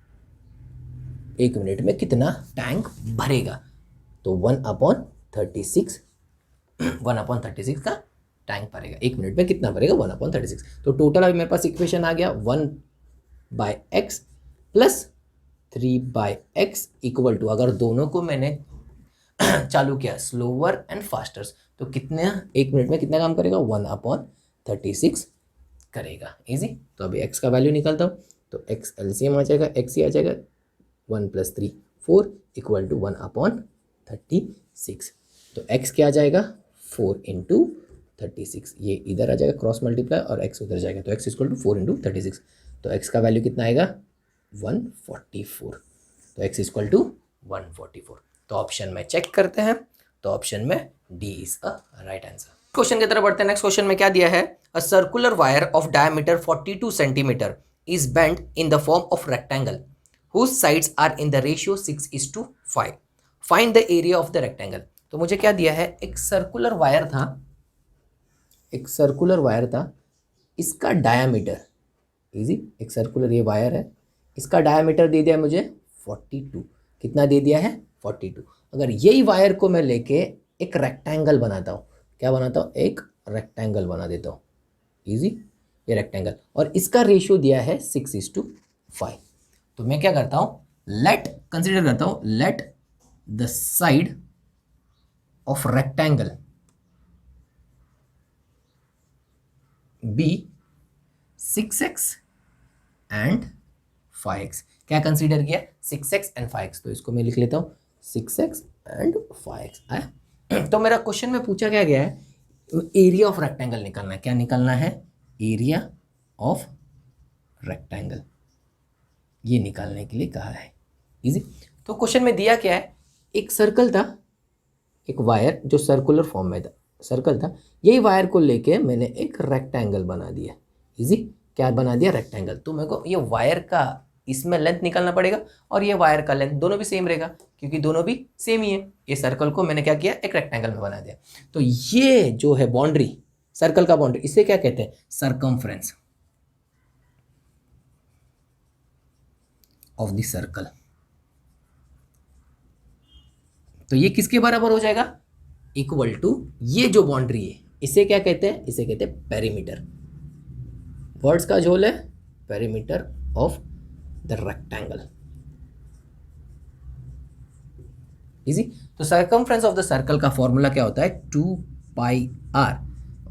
1 मिनट में कितना टैंक भरेगा, तो 1/36, 1/36 का टैंक भरेगा। 1 मिनट में कितना भरेगा, 1/36। तो टोटल अभी मेरे पास इक्वेशन आ गया 1/x plus 3/x equal to, अगर दोनों को मैंने चालू किया स्लोअर एंड फास्टर्स, तो कितने, 1 मिनट में कितना काम करेगा, 1/36 करेगा। इजी, तो अभी x का वैल्यू निकालता हूँ, तो x एलसीएम आ जाएगा, x ही आ जाएगा, 1 + 3 4 इक्वल टू 1/36। तो x क्या आ जाएगा, 4 × 36, ये इधर आ जाएगा क्रॉस मल्टीप्लाई और x उधर जाएगा, तो x इक्वल टू 4 × 36, तो x का वैल्यू कितना आएगा, 144। तो x इक्वल टू 144। तो ऑप्शन में चेक करते हैं, तो ऑप्शन में D is a right answer. Question की तरफ बढ़ते हैं। नेक्स्ट क्वेश्चन में क्या दिया है, a circular wire of diameter 42 centimetre is bent in the form of rectangle whose sides are in the ratio 6:5. Find the area of the rectangle. तो मुझे क्या दिया है, एक सर्कुलर वायर था, एक सर्कुलर वायर था, इसका डायामीटर, इजी, एक सर्कुलर ये वायर है, इसका डायामीटर दे दिया मुझे 42, कितना दे दिया है 42। अगर यही वायर को मैं लेके एक रेक्टेंगल बनाता हूँ, क्या बनाता हूँ, एक रेक्टेंगल बना देता हूँ। इजी, ये रेक्टेंगल, और इसका रेशियो दिया है 6:5। तो मैं क्या करता हूँ, लेट कंसिडर करता हूँ, let the side of rectangle be 6x and 5x। क्या कंसीडर किया, 6x एंड 5x, तो इसको मैं लिख लेता हूँ 6x एंड 5x आया। तो मेरा क्वेश्चन में पूछा क्या गया है, एरिया ऑफ रेक्टेंगल निकालना है। क्या निकालना है? एरिया ऑफ रेक्टेंगल, ये निकालने के लिए कहा है। इजी। तो क्वेश्चन में दिया क्या है, एक सर्कल था, एक वायर जो सर्कुलर फॉर्म में था, सर्कल था, यही वायर को लेके मैंने एक रेक्टेंगल बना दिया। इजी। क्या बना दिया? रेक्टेंगल। तो मेरे को ये वायर का इसमें लेंथ निकालना पड़ेगा और ये वायर का लेंथ दोनों भी सेम रहेगा, क्योंकि दोनों भी सेम ही है। ये सर्कल को मैंने क्या किया, एक रेक्टेंगल में बना दिया। तो ये जो है बाउंड्री, सर्कल का बाउंड्री, इसे क्या कहते हैं? Circumference of the circle. तो ये किसके बराबर हो जाएगा? इक्वल टू ये जो बाउंड्री है, इसे क्या कहते हैं? इसे कहते हैं पेरीमीटर। वर्ड्स का झोल है, perimeter of the rectangle. Easy. तो सर्कमफ्रेंस ऑफ द सर्कल का फॉर्मूला क्या होता है? 2πr,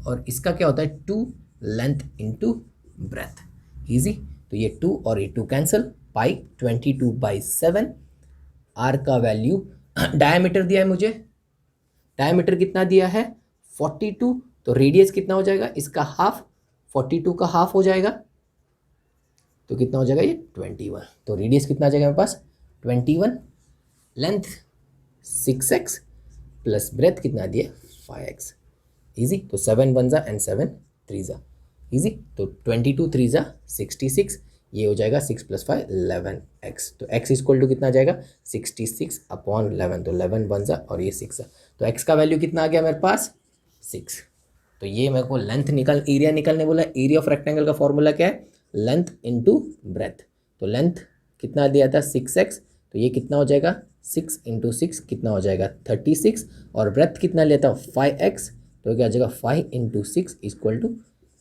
और इसका क्या होता है? 2 लेंथ इंटू ब्रेथ। इजी। तो ये 2 और ये 2 कैंसिल, पाई 22/7। आर का वैल्यू डायमीटर दिया है मुझे, डायमीटर कितना दिया है? 42। तो रेडियस कितना हो जाएगा? इसका हाफ, 42 का हाफ हो जाएगा, तो कितना हो जाएगा ये? 21। तो रेडियस कितना आ जाएगा मेरे पास? 21। लेंथ 6x प्लस ब्रेथ कितना दिया? 5x। इजी। तो 7 1 जा एंड 7 3 जा। इजी। तो 22 3 जा 66, ये हो जाएगा 6 + 5 11x। तो x इक्वल टू कितना आ जाएगा? 66/11। तो 11 1 जा और ये 6 जा। तो x का वैल्यू कितना आ गया मेरे पास? 6। तो ये मेरे को लेंथ निकाल, एरिया निकालने बोला। एरिया ऑफ रेक्टेंगल का फॉर्मूला क्या है? Length into breadth. तो लेंथ कितना दिया था? 6x। तो ये कितना हो जाएगा? 6 × 6 कितना हो जाएगा? 36। और ब्रेथ कितना लिया था? 5x। तो क्या हो जाएगा? 5 × 6 =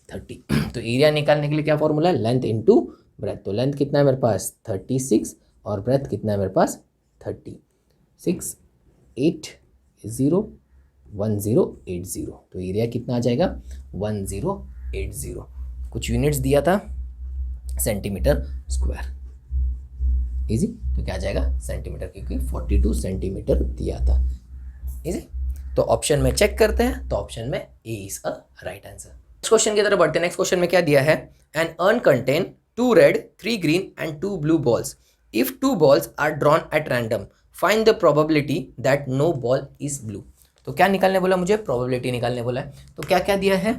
30। तो एरिया निकालने के लिए क्या फॉर्मूला है? Length into breadth. तो लेंथ कितना है मेरे पास? 36, और ब्रेथ कितना है मेरे पास? 30। 6 8 0 1080। तो एरिया कितना आ जाएगा? 1080। कुछ यूनिट्स दिया था, सेंटीमीटर स्क्वायर। इजी। तो क्या आ जाएगा? सेंटीमीटर, क्योंकि 42 सेंटीमीटर दिया था। इजी। तो ऑप्शन में चेक करते हैं, तो ऑप्शन में A is a right answer. Next question की तरफ बढ़ते हैं। नेक्स्ट क्वेश्चन में क्या दिया है? An urn contain 2 red 3 green and 2 blue balls. If 2 balls are drawn at random, find the probability that no ball is blue. तो क्या निकालने बोला मुझे? प्रोबेबिलिटी निकालने बोला है। तो क्या क्या दिया है?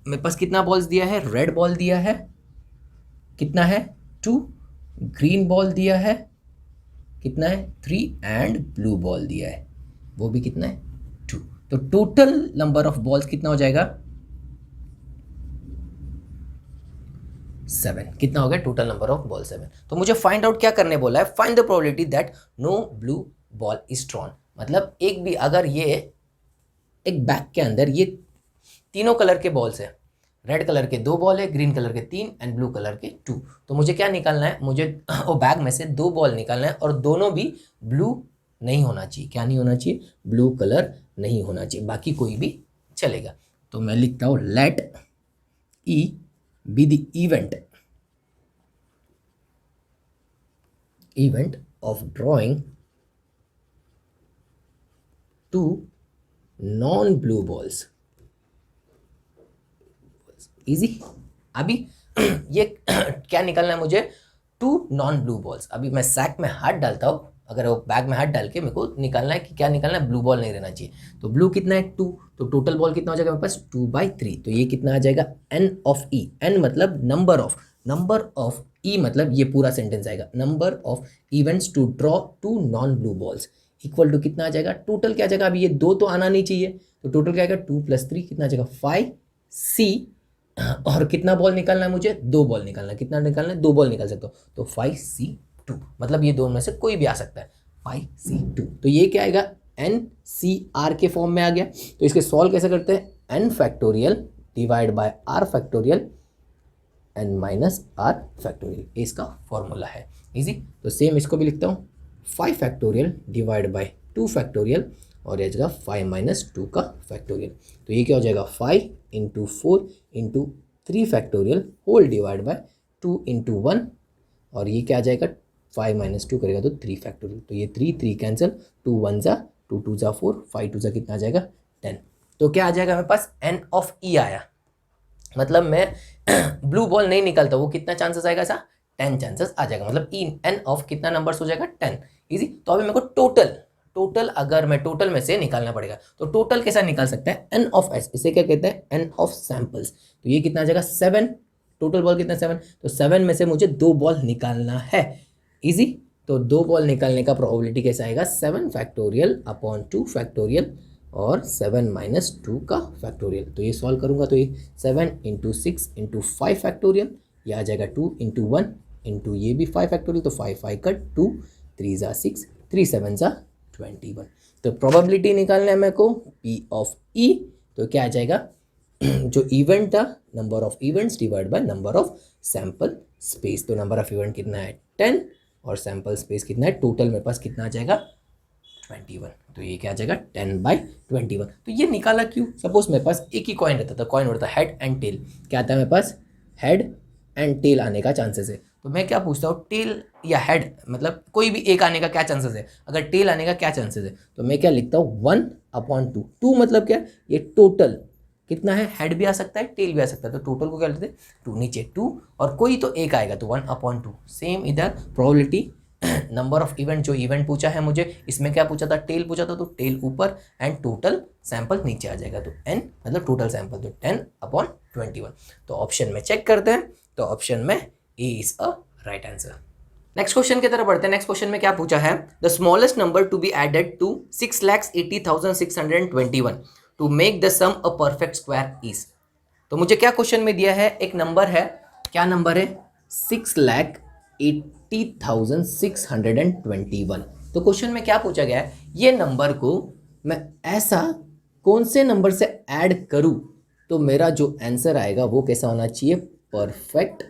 मेरे पास कितना बॉल्स दिया है? रेड बॉल दिया है, कितना है? 2। ग्रीन बॉल दिया है, कितना है? 3। एंड ब्लू बॉल दिया है, वो भी कितना है? 2। तो टोटल नंबर ऑफ बॉल्स कितना हो जाएगा? 7। कितना हो गया टोटल नंबर ऑफ बॉल? 7। तो मुझे फाइंड आउट क्या करने बोला है? Find the probability that no blue ball is drawn. मतलब एक भी, अगर ये एक बैग के अंदर ये तीनों कलर के बॉल्स है, रेड कलर के 2 बॉल है, ग्रीन कलर के 3 एंड ब्लू कलर के 2, तो मुझे क्या निकालना है? मुझे वो बैग में से 2 बॉल निकालना है, और दोनों भी ब्लू नहीं होना चाहिए। क्या नहीं होना चाहिए? ब्लू कलर नहीं होना चाहिए, बाकी कोई भी चलेगा। तो मैं लिखता हूँ let E be the event of drawing 2 non-blue balls। Easy. अभी ये क्या निकालना है मुझे? 2 नॉन ब्लू बॉल्स। अभी मैं सैक में हाथ डालता हूँ, अगर वो बैग में हाथ डाल के मेरे को निकालना है कि क्या निकालना है? ब्लू बॉल नहीं रहना चाहिए। तो ब्लू कितना है? 2। तो टोटल बॉल कितना हो जाएगा मेरे पास? 2/3। तो ये कितना आ जाएगा? n of e। n मतलब नंबर ऑफ e, मतलब ये पूरा सेंटेंस आएगा, number of events to draw 2 non blue balls equal to कितना आ जाएगा? टोटल क्या आ जाएगा? अभी ये 2 तो आना नहीं चाहिए, तो टोटल क्या आएगा? 2 + 3 कितना आ जाएगा? 5c। और कितना बॉल निकालना है मुझे? 2 बॉल निकालना है। कितना निकालना है? 2 बॉल निकाल सकता हूँ, तो 5c2। मतलब ये दोनों में से कोई भी आ सकता है, 5c2। तो ये क्या आएगा? NCR के फॉर्म में आ गया। तो इसके सॉल्व कैसे करते हैं? n factorial divide by r factorial n minus r factorial, इसका फॉर्मूला है। इजी। तो सेम इसको भी लिखता हूँ, 5 फैक्टोरियल डिवाइड बाय 2 फैक्टोरियल, और ये जाएगा 5 - 2 का फैक्टोरियल। तो ये क्या हो जाएगा? 5 × 4 × 3 फैक्टोरियल होल डिवाइड बाय 2 × 1, और ये क्या आ जाएगा? 5 - 2 करेगा तो 3 फैक्टोरियल। तो ये 3 3 कैंसिल, 2 1 जा 2 2 जा 4, 5 2 जा कितना आ जाएगा 10। तो क्या आ जाएगा मेरे पास n ऑफ e आया, मतलब मैं ब्लू बॉल नहीं निकलता, वो कितना चांसेस आएगा ऐसा 10 चांसेस आ जाएगा, मतलब ई एन ऑफ कितना नंबर्स हो जाएगा 10। इजी। तो अभी मेरे को टोटल अगर मैं टोटल में से निकालना पड़ेगा, तो टोटल कैसा निकाल सकता है एन ऑफ एस, इसे क्या कहते हैं एन ऑफ सैंपल्स। तो ये कितना आ जाएगा 7, टोटल बॉल कितना 7, तो 7 में से मुझे 2 बॉल निकालना है। इजी। तो 2 बॉल निकालने का प्रोबेबिलिटी कैसा आएगा 7 फैक्टोरियल अपॉन 2 फैक्टोरियल और 7 माइनस 2 का फैक्टोरियल। तो ये सॉल्व करूंगा तो ये 7 इंटू 6 इंटू 5 फैक्टोरियल, ये आ जाएगा 2 इंटू 1 इंटू ये भी 5 फैक्टोरियल, तो 5 5 का 2, 3 जा 6, 3 7 जा 21। तो प्रोबेबिलिटी निकालना है मेरे को P ऑफ E, तो क्या आ जाएगा जो इवेंट था number of events divide by number of sample space. तो नंबर ऑफ इवेंट कितना है 10 और सैंपल स्पेस कितना है, टोटल मेरे पास कितना आ जाएगा 21। तो ये क्या आ जाएगा 10/21। तो ये निकाला क्यों, सपोज मेरे पास एक ही कॉइन रहता था, कॉइन होता है हेड एंड टेल, क्या आता है मेरे पास हेड एंड टेल आने का चांसेस है। तो मैं क्या पूछता हूँ टेल या हेड, मतलब कोई भी एक आने का क्या चांसेस है, अगर टेल आने का क्या चांसेस है, तो मैं क्या लिखता हूँ 1/2। 2 मतलब क्या, ये टोटल कितना है, हेड भी आ सकता है टेल भी आ सकता है, तो टोटल को क्या लेते हैं 2, नीचे 2 और कोई तो एक आएगा तो 1/2। सेम इधर प्रोबेबिलिटी नंबर ऑफ इवेंट, जो इवेंट पूछा है मुझे, इसमें क्या पूछा था टेल पूछा था, तो टेल ऊपर एंड टोटल सैंपल नीचे आ जाएगा, तो n मतलब टोटल सैंपल, तो 10/21। तो ऑप्शन में चेक करते हैं, तो ऑप्शन में A is a right answer. Next question की तरफ बढ़ते हैं। नेक्स्ट क्वेश्चन में क्या पूछा है, the smallest number to be added to 6,80,621 to make the sum a perfect square is. तो मुझे क्या क्वेश्चन में दिया है, एक नंबर है, क्या नंबर है 6,80,621। तो क्वेश्चन में क्या पूछा गया है, ये नंबर को मैं ऐसा कौन से नंबर से ऐड करूं तो मेरा जो आंसर आएगा वो कैसा होना चाहिए, परफेक्ट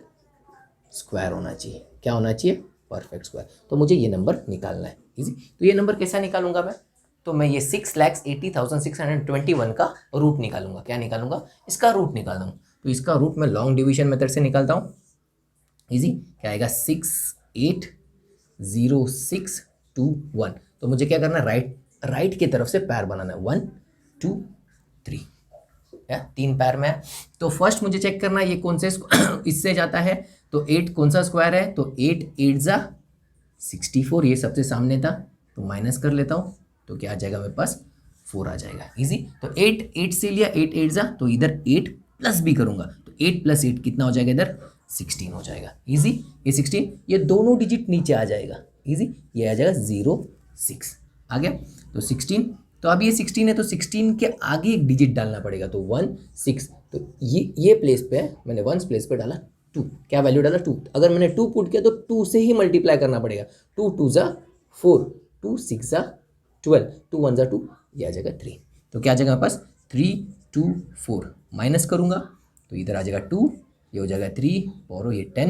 स्क्वायर होना चाहिए। क्या होना चाहिए, परफेक्ट स्क्वायर। तो मुझे ये नंबर निकालना है। इजी। तो ये नंबर कैसा निकालूंगा मैं, तो मैं ये 6,80,621 का रूट निकालूंगा। क्या निकालूंगा, इसका रूट निकालता हूँ। तो इसका रूट मैं लॉन्ग डिवीजन मेथड से निकालता हूँ। इजी। क्या आएगा 6,8,0,6,2,1। तो मुझे क्या करना है, राइट की तरफ से पैर बनाना है, 1 2 3, 3 पैर में है। तो फर्स्ट मुझे चेक करना है ये कौन से इससे जाता है, तो 8 कौन सा स्क्वायर है, तो 8 8 जा 64, ये सबसे सामने था तो माइनस कर लेता हूँ, तो क्या आ जाएगा मेरे पास 4 आ जाएगा। इजी। तो 8 8 से लिया, 8 8 जा, तो इधर 8 प्लस भी करूंगा, तो 8 + 8 कितना हो जाएगा, इधर 16 हो जाएगा। इजी। ये 16, ये दोनों डिजिट नीचे आ जाएगा। इजी। ये आ जाएगा 0 6 आ गया, तो 16। तो अब ये 16 है, तो 16 के आगे एक डिजिट डालना पड़ेगा, तो 1 6। तो ये प्लेस पे है, मैंने 1 प्लेस पे डाला 2, क्या वैल्यू डाला 2। अगर मैंने 2 पुट किया तो 2 से ही मल्टीप्लाई करना पड़ेगा, 2 2 जा 4, 2 6 जा 12, 2 1 जा 2, ये आ जाएगा 3। तो क्या आ जाएगा मेरे पास 3 2 4, माइनस करूंगा तो इधर आ जाएगा 2, ये हो जाएगा 3 और ये 10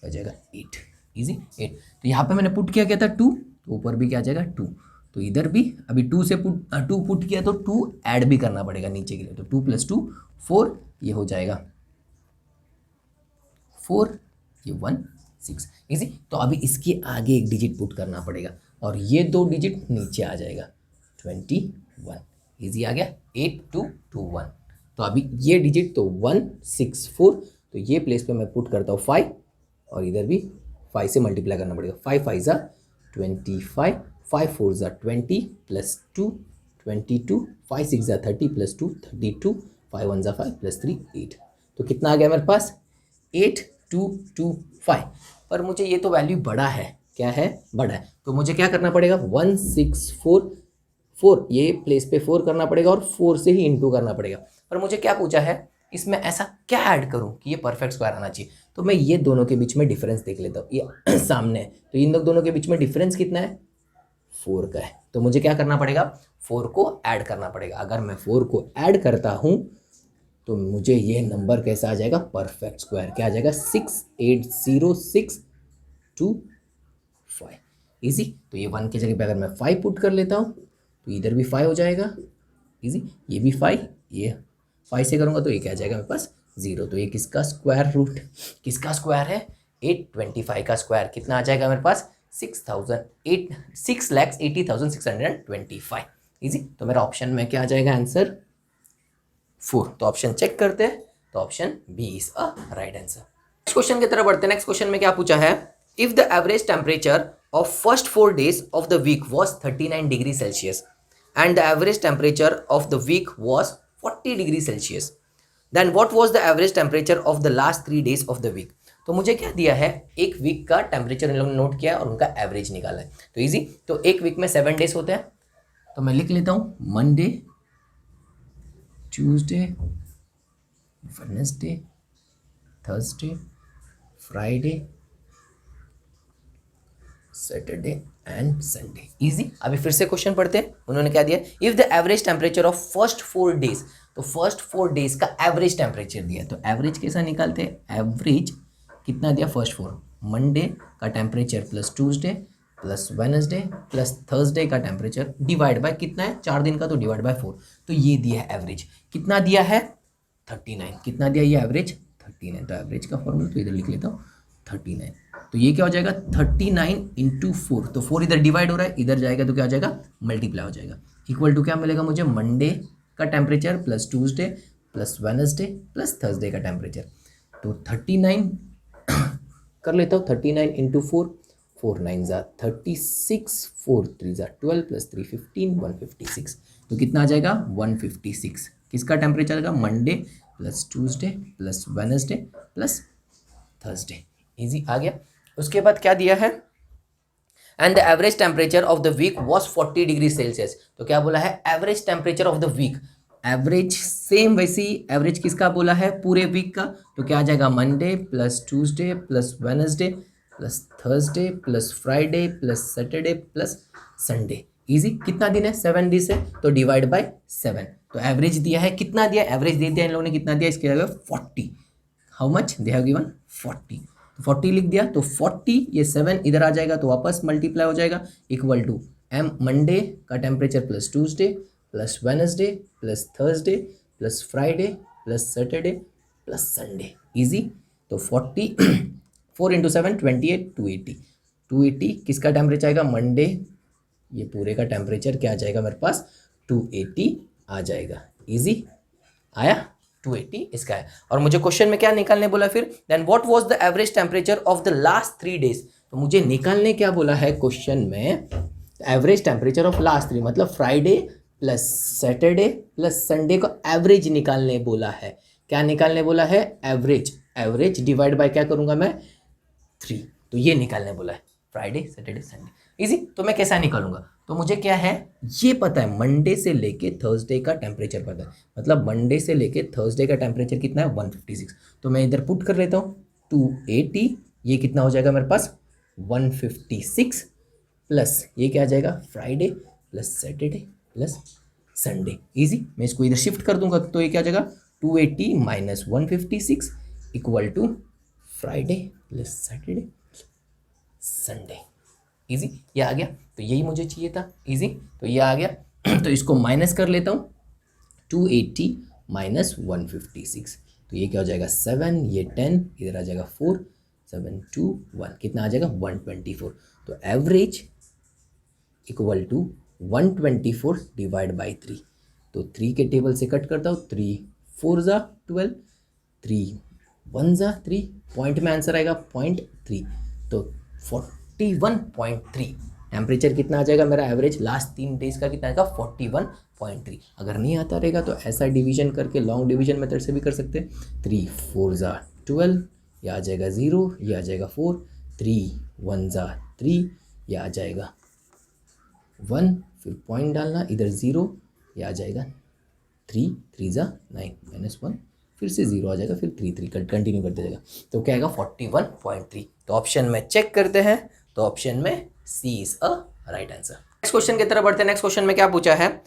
हो जाएगा 8। इजी। 8। तो यहाँ पे मैंने पुट किया क्या था 2, तो ऊपर भी क्या आ जाएगा 2, तो इधर भी अभी 2 से टू पुट किया तो 2 ऐड भी करना पड़ेगा नीचे के लिए, तो 2 + 2 4, ये हो जाएगा 4, ये 1 6। इजी। तो अभी इसके आगे एक डिजिट पुट करना पड़ेगा और ये 2 डिजिट नीचे आ जाएगा 21। इजी आ गया, 8 2 2 1। तो अभी ये डिजिट तो 1 6 4, तो ये प्लेस पे मैं पुट करता हूँ 5 और इधर भी 5 से मल्टीप्लाई करना पड़ेगा, 5 5 जा 25, 5 4 जा 20 + 2 22, 5 6 जा 30 + 2 32, 5 1 जा 5 + 3 8। तो कितना आ गया मेरे पास 8225। पर मुझे ये तो वैल्यू बड़ा है, क्या है बड़ा है, तो मुझे क्या करना पड़ेगा 1644, ये प्लेस पे 4 करना पड़ेगा और 4 से ही इंटू करना पड़ेगा। पर मुझे क्या पूछा है, इसमें ऐसा क्या ऐड करूं कि ये परफेक्ट स्क्वायर आना चाहिए। तो मैं ये दोनों के बीच में डिफरेंस देख लेता हूँ, ये सामने है तो इन दोनों के बीच में डिफरेंस कितना है 4 का है। तो मुझे क्या करना पड़ेगा 4 को ऐड करना पड़ेगा। अगर मैं 4 को ऐड करता हूँ तो मुझे ये नंबर कैसा आ जाएगा, परफेक्ट स्क्वायर। क्या आ जाएगा 6,80,6,2,5। इजी। तो ये 1 की जगह पे अगर मैं 5 पुट कर लेता हूँ तो इधर भी 5 हो जाएगा। इजी। ये भी 5, ये 5 से करूँगा तो ये क्या आ जाएगा मेरे पास 0। तो ये किसका स्क्वायर रूट, किसका स्क्वायर है 825 का स्क्वायर कितना आ जाएगा मेरे पास 6,80,625। इजी। तो मेरा ऑप्शन में क्या आ जाएगा आंसर 4। तो ऑप्शन चेक करते हैं, तो option B is a right answer. Next question की तरफ बढ़ते हैं। नेक्स्ट क्वेश्चन में क्या पूछा है, if the average temperature of first 4 days of the week was 39 degree Celsius and the average temperature of the week was 40 degree Celsius, then what was the average temperature of the last 3 days of the week. तो मुझे क्या दिया है, एक वीक का टेम्परेचर इन लोगों ने नोट किया और उनका एवरेज निकाला है। तो इजी, तो एक वीक में 7 days होते हैं, तो मैं लिख लेता हूँ Monday, Tuesday, Wednesday, Thursday, Friday, Saturday and Sunday. Easy. अभी फिर से क्वेश्चन पढ़ते हैं। उन्होंने क्या दिया, if the average temperature of first 4 days, तो फर्स्ट 4 days का एवरेज टेम्परेचर दिया। तो एवरेज कैसा निकालते हैं, एवरेज कितना दिया, फर्स्ट 4, मंडे का temperature plus Tuesday plus Wednesday plus Thursday का टेम्परेचर डिवाइड बाय कितना है, 4 दिन का, तो डिवाइड बाय 4। तो ये दिया है एवरेज, कितना दिया है 39। कितना दिया ये एवरेज 39। तो एवरेज का फॉर्मूला तो इधर लिख लेता हूँ 39। तो ये क्या हो जाएगा 39 इंटू 4। तो 4 इधर डिवाइड हो रहा है, इधर जाएगा तो क्या हो जाएगा मल्टीप्लाई हो जाएगा। इक्वल टू क्या मिलेगा मुझे, मंडे का temperature plus Tuesday plus Wednesday plus Thursday का टेम्परेचर। तो 39 कर लेता हूँ, 39 इंटू 4, 4 9 ज़ा 36, 4 3 ज़ा 12 प्लस 3 15, 156। तो कितना आ जाएगा 156। किसका टेम्परेचर का, Monday plus Tuesday plus Wednesday plus Thursday. Easy आ गया। उसके बाद क्या दिया है, and the average temperature of the week was 40 degree Celsius. तो क्या बोला है, average temperature of the week, average same वैसी एवरेज किसका बोला है, पूरे वीक का। तो क्या आ जाएगा Monday plus Tuesday plus Wednesday plus Thursday plus Friday plus Saturday plus Sunday. Easy. कितना दिन है, 7 days है, तो डिवाइड बाय 7। तो एवरेज दिया है, कितना दिया, एवरेज दे दिया इन लोगों ने, कितना दिया, इसके जगह 40। How much they have given 40। 40 लिख दिया, तो 40 ये 7 इधर आ जाएगा, तो वापस मल्टीप्लाई हो जाएगा, इक्वल टू एम मंडे का temperature plus Tuesday plus Wednesday plus Thursday plus Friday plus Saturday plus Sunday. Easy. तो 40 4 इंटू 7 28, 280। 280 किसका टेम्परेचर आएगा, मंडे, ये पूरे का टेम्परेचर क्या आ जाएगा मेरे पास 280 आ जाएगा। इजी आया, 280 इसका है। और मुझे क्वेश्चन में क्या निकालने बोला फिर, then what was the average temperature of the last 3 days। तो मुझे निकालने क्या बोला है क्वेश्चन में, एवरेज टेम्परेचर ऑफ लास्ट 3, मतलब Friday plus Saturday plus Sunday को एवरेज निकालने बोला है। क्या निकालने बोला है, एवरेज। एवरेज डिवाइड बाय क्या करूंगा मैं 3। तो ये निकालने बोला है, फ्राइडे सैटरडे संडे। इजी। तो मैं कैसा निकालूंगा, तो मुझे क्या है ये पता है, मंडे से लेके थर्सडे का टेम्परेचर पता है, मतलब मंडे से लेके थर्सडे का टेम्परेचर कितना है 156। तो मैं इधर पुट कर लेता हूँ 280, ये कितना हो जाएगा मेरे पास 156 प्लस ये क्या आ जाएगा Friday plus Saturday plus Sunday. Easy. मैं इसको इधर शिफ्ट कर दूंगा, तो ये क्या आ जाएगा 280 minus 156 equal to Friday plus Saturday Sunday. Easy. ये आ गया, तो यही मुझे चाहिए था। इजी। तो ये आ गया तो इसको माइनस कर लेता हूँ, 280 माइनस 156, तो ये क्या हो जाएगा 7, ये 10 इधर आ जाएगा 4, 7 2 1 कितना आ जाएगा 124। तो average equal to 124 divide by 3। तो 3 के टेबल से कट करता हूँ, 3 4 ज़ा 12, 3 1 ज़ा 3, पॉइंट में आंसर आएगा 0.3। तो 41.3 टेम्परेचर कितना आ जाएगा मेरा एवरेज लास्ट 3 days का, कितना आएगा 41.3। अगर नहीं आता रहेगा तो ऐसा डिवीजन करके लॉन्ग डिवीजन मेथड से भी कर सकते हैं। 3 4 ज़ा 12, ये आ जाएगा 0, ये आ जाएगा 4, 3 1 ज़ा 3, ये आ जाएगा 1, फिर पॉइंट डालना इधर 0, ये आ जाएगा 3 3 ज़ा 9 माइनस 1, फिर से 0 आ जाएगा, फिर 3 3 कंटिन्यू करते जाएगा, तो क्या आएगा 41.3। तो ऑप्शन में चेक करते हैं, तो ऑप्शन में C is a right answer. Next question की तरफ बढ़ते हैं। नेक्स्ट क्वेश्चन में क्या पूछा है,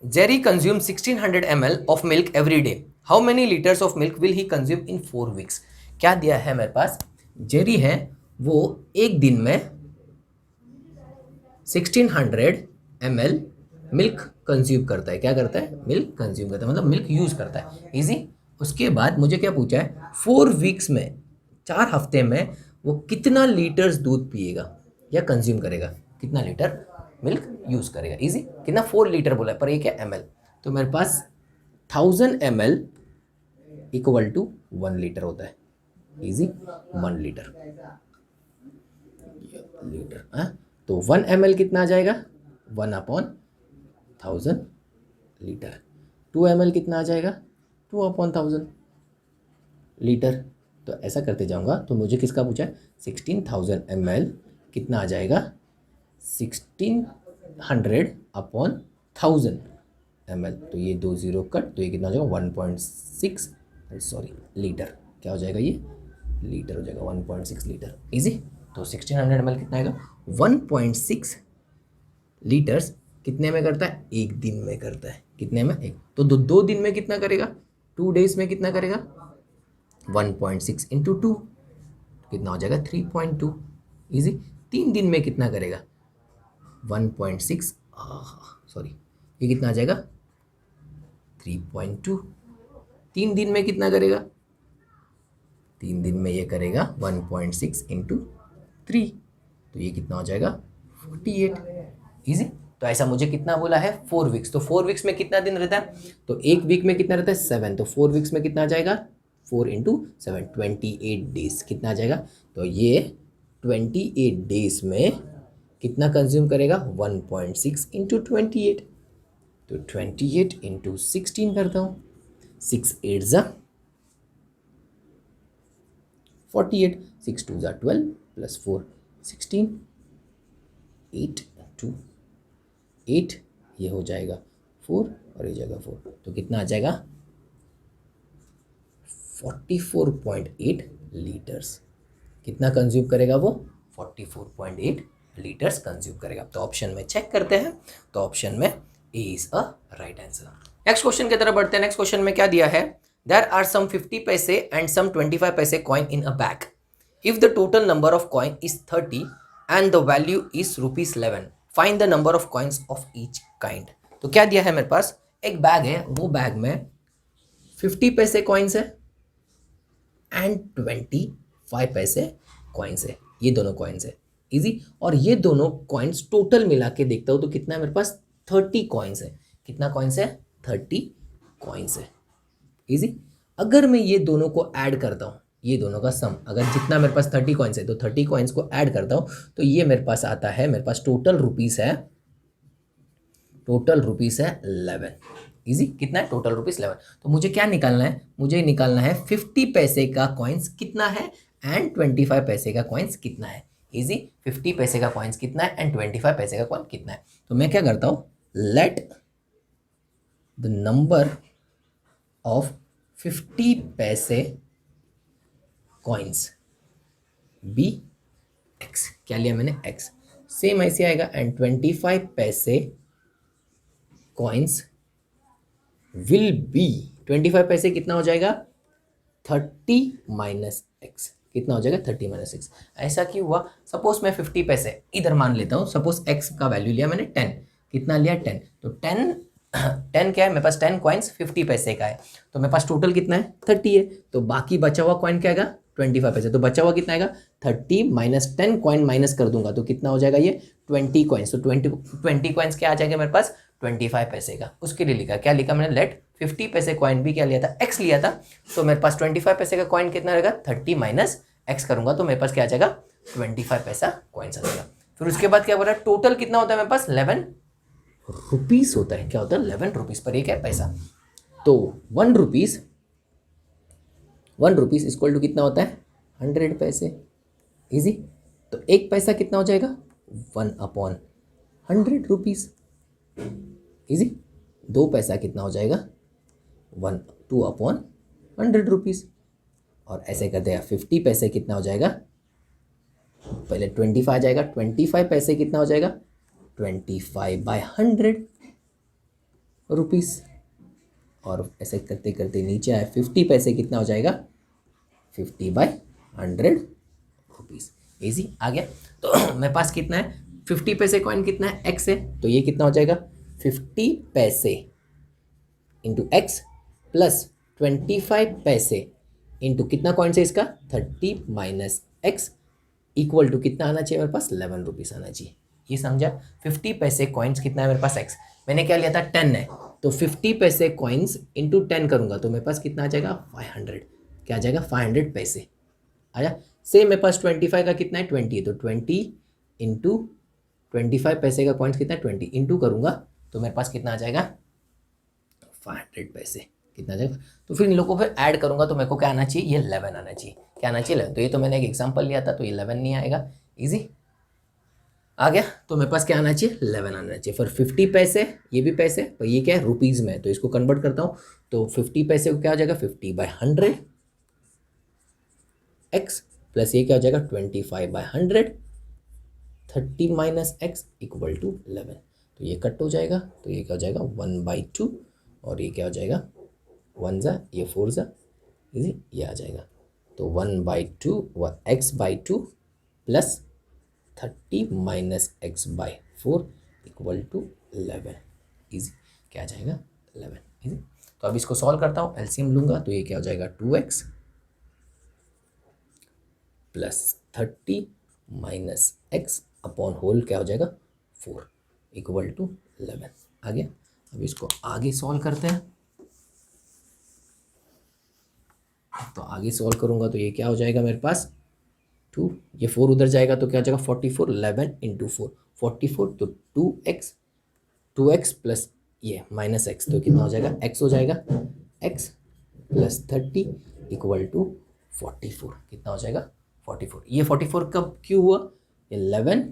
Jerry consume 1600 ml of milk every day, how many litres of milk will he consume in 4 weeks। क्या दिया है मेरे पास, जेरी है वो एक दिन में 1600 ml मिल्क कंज्यूम करता है। क्या करता है, मिल्क कंज्यूम करता है, मतलब मिल्क यूज करता है। इजी। उसके बाद मुझे क्या पूछा है, 4 weeks में, 4 हफ्ते में वो कितना लीटर्स दूध पिएगा या कंज्यूम करेगा, कितना लीटर मिल्क यूज़ करेगा। इजी। कितना 4 लीटर बोला है, पर ये क्या ml, तो मेरे पास 1000 ml इक्वल टू 1 लीटर होता है। इजी। 1 लीटर हाँ, तो 1 ml कितना आ जाएगा, 1/1000 लीटर। 2 ml कितना आ जाएगा, 2/1000 लीटर। तो ऐसा करते जाऊंगा, तो मुझे किसका पूछा है, 16000 ml कितना आ जाएगा, 1600/1000 ml। तो ये 2 0 कट, तो ये कितना हो जाएगा 1.6, सॉरी लीटर, क्या हो जाएगा ये लीटर हो जाएगा 1.6 लीटर। इजी। तो 1600 ml कितना आएगा, 1.6 लीटर्स कितने में करता है, एक दिन में करता है। कितने में, एक। तो 2 दिन में कितना करेगा, 2 डेज में कितना करेगा, 1.6 इंटू 2 कितना हो जाएगा 3.2। इजी। 3 दिन में कितना करेगा, 1.6, सॉरी ये कितना आ जाएगा 3.2। 3 दिन में कितना करेगा, 3 दिन में ये करेगा 1.6 इंटू 3, तो ये कितना हो जाएगा 48। इजी। तो ऐसा मुझे कितना बोला है, 4 वीक्स। तो 4 वीक्स में कितना दिन रहता है, तो एक वीक में कितना रहता है 7, तो 4 वीक्स में कितना आ जाएगा 4 इंटू 7, 28 डेज कितना आ जाएगा। तो ये 28 डेज में कितना कंज्यूम करेगा, 1.6 इंटू 28, तो 28 इंटू 16 करता हूँ, 6 8 ज़ा 48, 6 2 ज़ा 12 प्लस 4 16, 8 2 8, ये हो जाएगा 4 और ये जाएगा 4, तो कितना आ जाएगा 44.8 लीटर्स। कितना कंज्यूम करेगा वो, 44.8 लीटर्स कंज्यूम करेगा। तो ऑप्शन में चेक करते हैं, तो ऑप्शन में A is a right answer. Next question की तरफ बढ़ते हैं। नेक्स्ट क्वेश्चन में क्या दिया है, देयर आर सम 50 पैसे एंड सम 25 पैसे coin in a bag. If the total number of coin is 30 and the value is ₹11, find the number of coins of each kind. तो क्या दिया है, मेरे पास एक बैग है, वो बैग में 50 पैसे कॉइन्स है एंड 25 पैसे कॉइन्स है, ये दोनों कॉइन्स है। इजी। और ये दोनों कॉइन्स टोटल मिला के देखता हूँ तो कितना है मेरे पास, 30 कॉइन्स है। कितना कॉइन्स है, 30 कॉइन्स है। इजी। अगर मैं ये दोनों को ऐड करता हूँ, ये दोनों का सम, अगर जितना मेरे पास 30 कॉइन्स है तो 30 कॉइन्स को ऐड करता हूँ, तो ये मेरे पास आता है, मेरे पास टोटल रुपीस है 11। इजी। कितना है, टोटल ₹11। तो मुझे क्या निकालना है, मुझे निकालना है 50 पैसे का कॉइन्स कितना है एंड 25 पैसे का कॉइन्स कितना है। इजी। 50 पैसे का कॉइन्स कितना है एंड 25 पैसे का कॉइन कितना है। तो मैं क्या करता हूँ, लेट द नंबर ऑफ 50 पैसे कॉइन्स बी एक्स। क्या लिया मैंने, एक्स। सेम ऐसे आएगा, एंड 25 पैसे कॉइन्स विल बी, 25 पैसे कितना हो जाएगा, 30 माइनस एक्स। कितना हो जाएगा, 30 माइनस एक्स। ऐसा क्यों हुआ, सपोज मैं 50 पैसे इधर मान लेता हूँ, सपोज एक्स का वैल्यू लिया मैंने 10, कितना लिया 10, तो 10 क्या है मेरे पास, 10 कॉइन्स 50 पैसे का है, तो मेरे पास टोटल कितना है 30 है, तो बाकी बचा हुआ कॉइन क्या आएगा 25 पैसे, तो बचा हुआ कितना आएगा 30 माइनस 10 कॉइन माइनस कर दूंगा तो कितना हो जाएगा ये 20 कॉइन्स। तो 20 कॉइन्स क्या आ जाएगा मेरे पास 25 पैसे का। उसके लिए लिखा, क्या लिखा मैंने, लेट 50 पैसे कॉइन भी क्या लिया था, एक्स लिया था, तो मेरे पास 25 पैसे का कॉइन कितना रहेगा 30 माइनस एक्स करूंगा तो मेरे पास क्या आ जाएगा 25 पैसा कॉइन्स आ जाएगा। फिर उसके बाद क्या बोला, टोटल कितना होता है मेरे पास 11 रुपीस होता है। क्या होता है 11 रुपीस, पर एक है पैसा, तो 1 रुपीस इक्वल टू कितना होता है 100 पैसे। इजी। तो एक पैसा कितना हो जाएगा 1/100 रुपीस। इजी। 2 पैसा कितना हो जाएगा 2/100 रुपीस। और ऐसे करते हैं 50 पैसे कितना हो जाएगा, पहले 25 आ जाएगा, 25 पैसे कितना हो जाएगा 25/100 रुपीस। और ऐसे करते करते नीचे आए 50 पैसे कितना हो जाएगा 50/100 रुपीस। इजी। आ गया। तो मेरे पास कितना है 50 पैसे कॉइन कितना है एक्स है, तो ये कितना हो जाएगा 50 पैसे इंटू एक्स प्लस 25 पैसे इंटू कितना कॉइन से इसका 30 माइनस एक्स इक्वल टू कितना आना चाहिए मेरे पास 11 रुपीस आना चाहिए। ये समझा। 50 पैसे कॉइन्स कितना है मेरे पास x, मैंने क्या लिया था 10 है, तो 50 पैसे कॉइन्स इंटू 10 करूँगा तो मेरे पास कितना आ जाएगा 500, क्या आ जाएगा 500 पैसे आया। सेम मेरे पास 25 का कितना है 20 है, तो 20 इंटू 25 पैसे का कॉइन्स कितना है 20 इंटू करूँगा तो मेरे पास कितना आ जाएगा 500 पैसे, कितना आ जाएगा। तो फिर इन लोगों को फिर ऐड करूँगा तो मेरे को क्या आना चाहिए, ये 11 आना चाहिए, क्या आना चाहिए 11। तो ये तो मैंने एक एग्जाम्पल लिया था तो ये 11 नहीं आएगा, ईजी आ गया। तो मेरे पास क्या आना चाहिए 11 आना चाहिए। फिर 50 पैसे, ये भी पैसे पर ये क्या है रुपीज़ में, तो इसको कन्वर्ट करता हूँ तो 50 पैसे को क्या हो जाएगा 50/100 x प्लस ये क्या हो जाएगा 25/100, 30 माइनस एक्स इक्वल टू 11। तो ये कट हो जाएगा तो ये क्या हो जाएगा 1/2 और ये क्या हो जाएगा 1 ज़ा ये 4 ज़ा इजी ये आ जाएगा। तो 1/2 x/2 plus 30 minus x/4 equal to 11 easy, क्या आ जाएगा 11 इजी। तो अब इसको सॉल्व करता हूँ, एलसीएम लूँगा तो ये क्या हो जाएगा 2x plus 30 minus x upon whole क्या हो जाएगा 4 इक्वल टू 11 आ गया। अब इसको आगे सॉल्व करते हैं, तो आगे सॉल्व करूँगा तो ये क्या हो जाएगा मेरे पास 2, ये 4 उधर जाएगा तो क्या हो जाएगा 44, 11 इंटू 4 44, तो 2x प्लस ये माइनस x तो कितना हो जाएगा x हो जाएगा x प्लस 30 इक्वल टू 44, कितना हो जाएगा 44। ये 44 कब क्यों हुआ, ये 11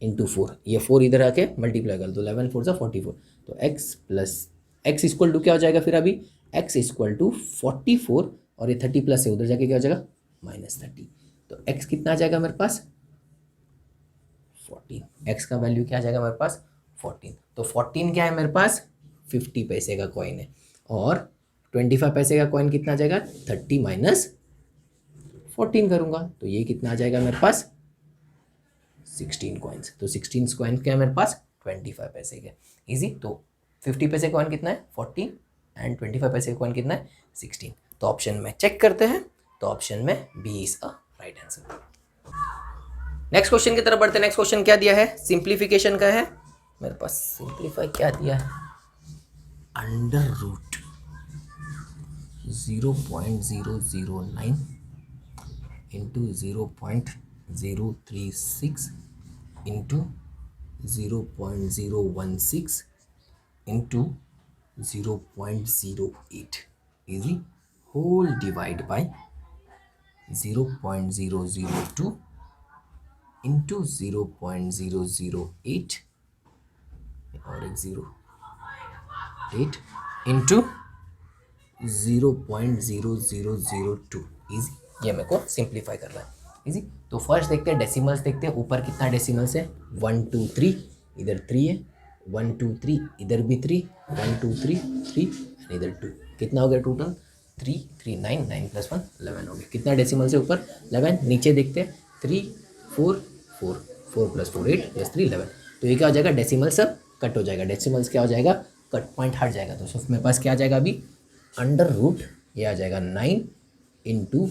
इंटू 4, ये 4 इधर आके मल्टीप्लाई कर दो 11 4 सा 44, तो x plus x equal to क्या हो जाएगा फिर अभी x इक्वल टू 44 और ये 30 प्लस है उधर जाके क्या हो जाएगा -30, तो x कितना आ जाएगा मेरे पास 14, x का वैल्यू क्या आ जाएगा मेरे पास 14। तो 14 क्या है मेरे पास 50 पैसे का कॉइन है और 25 पैसे का कॉइन कितना आ जाएगा 30 माइनस 14 करूँगा तो ये कितना आ जाएगा मेरे पास 16 कॉइन्स। तो 16 कॉइन क्या है मेरे पास 25 पैसे के इजी। तो 50 पैसे कॉइन कितना है 14 एंड 25 पैसे का कॉइन कितना है 16। तो ऑप्शन में चेक करते हैं, तो ऑप्शन में B is a right answer. Next question की तरफ बढ़ते हैं। नेक्स्ट क्वेश्चन क्या दिया है, सिंप्लीफिकेशन का है मेरे पास। सिंप्लीफाई क्या दिया है, under root 0.009 into 0.036 into 0.016 into 0.08 easy whole divide by 0.002 into 0.008 और एक 0.8 इंटू 0.0002 इजी। ये मेरे को सिंप्लीफाई करना है इजी। तो फर्स्ट देखते हैं डेसिमल्स, देखते हैं ऊपर कितना डेसिमल्स है 1 2 3, इधर 3 है 1 2 3, इधर भी 3 1 2 3 3 इधर 2, कितना हो गया टोटल 3 3 9 9 प्लस 1 11 हो गया। कितना डेसिमल से ऊपर 11, नीचे देखते हैं 3 4 4 4 प्लस 4 8 प्लस 3 11। तो ये क्या हो जाएगा डेसिमल सब कट हो जाएगा, डेसिमल्स क्या हो जाएगा कट पॉइंट हट जाएगा। तो सिर्फ मेरे पास क्या आ जाएगा अभी अंडर रूट ये आ जाएगा 9 into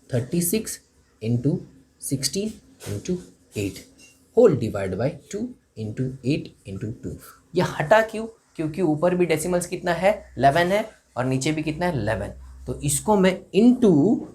36 into 16 into 8 whole divide by 2 into 8 into 2। यह हटा क्यों, क्योंकि ऊपर भी डेसिमल्स कितना है 11 है और नीचे भी कितना है 11। तो इसको मैं इंटू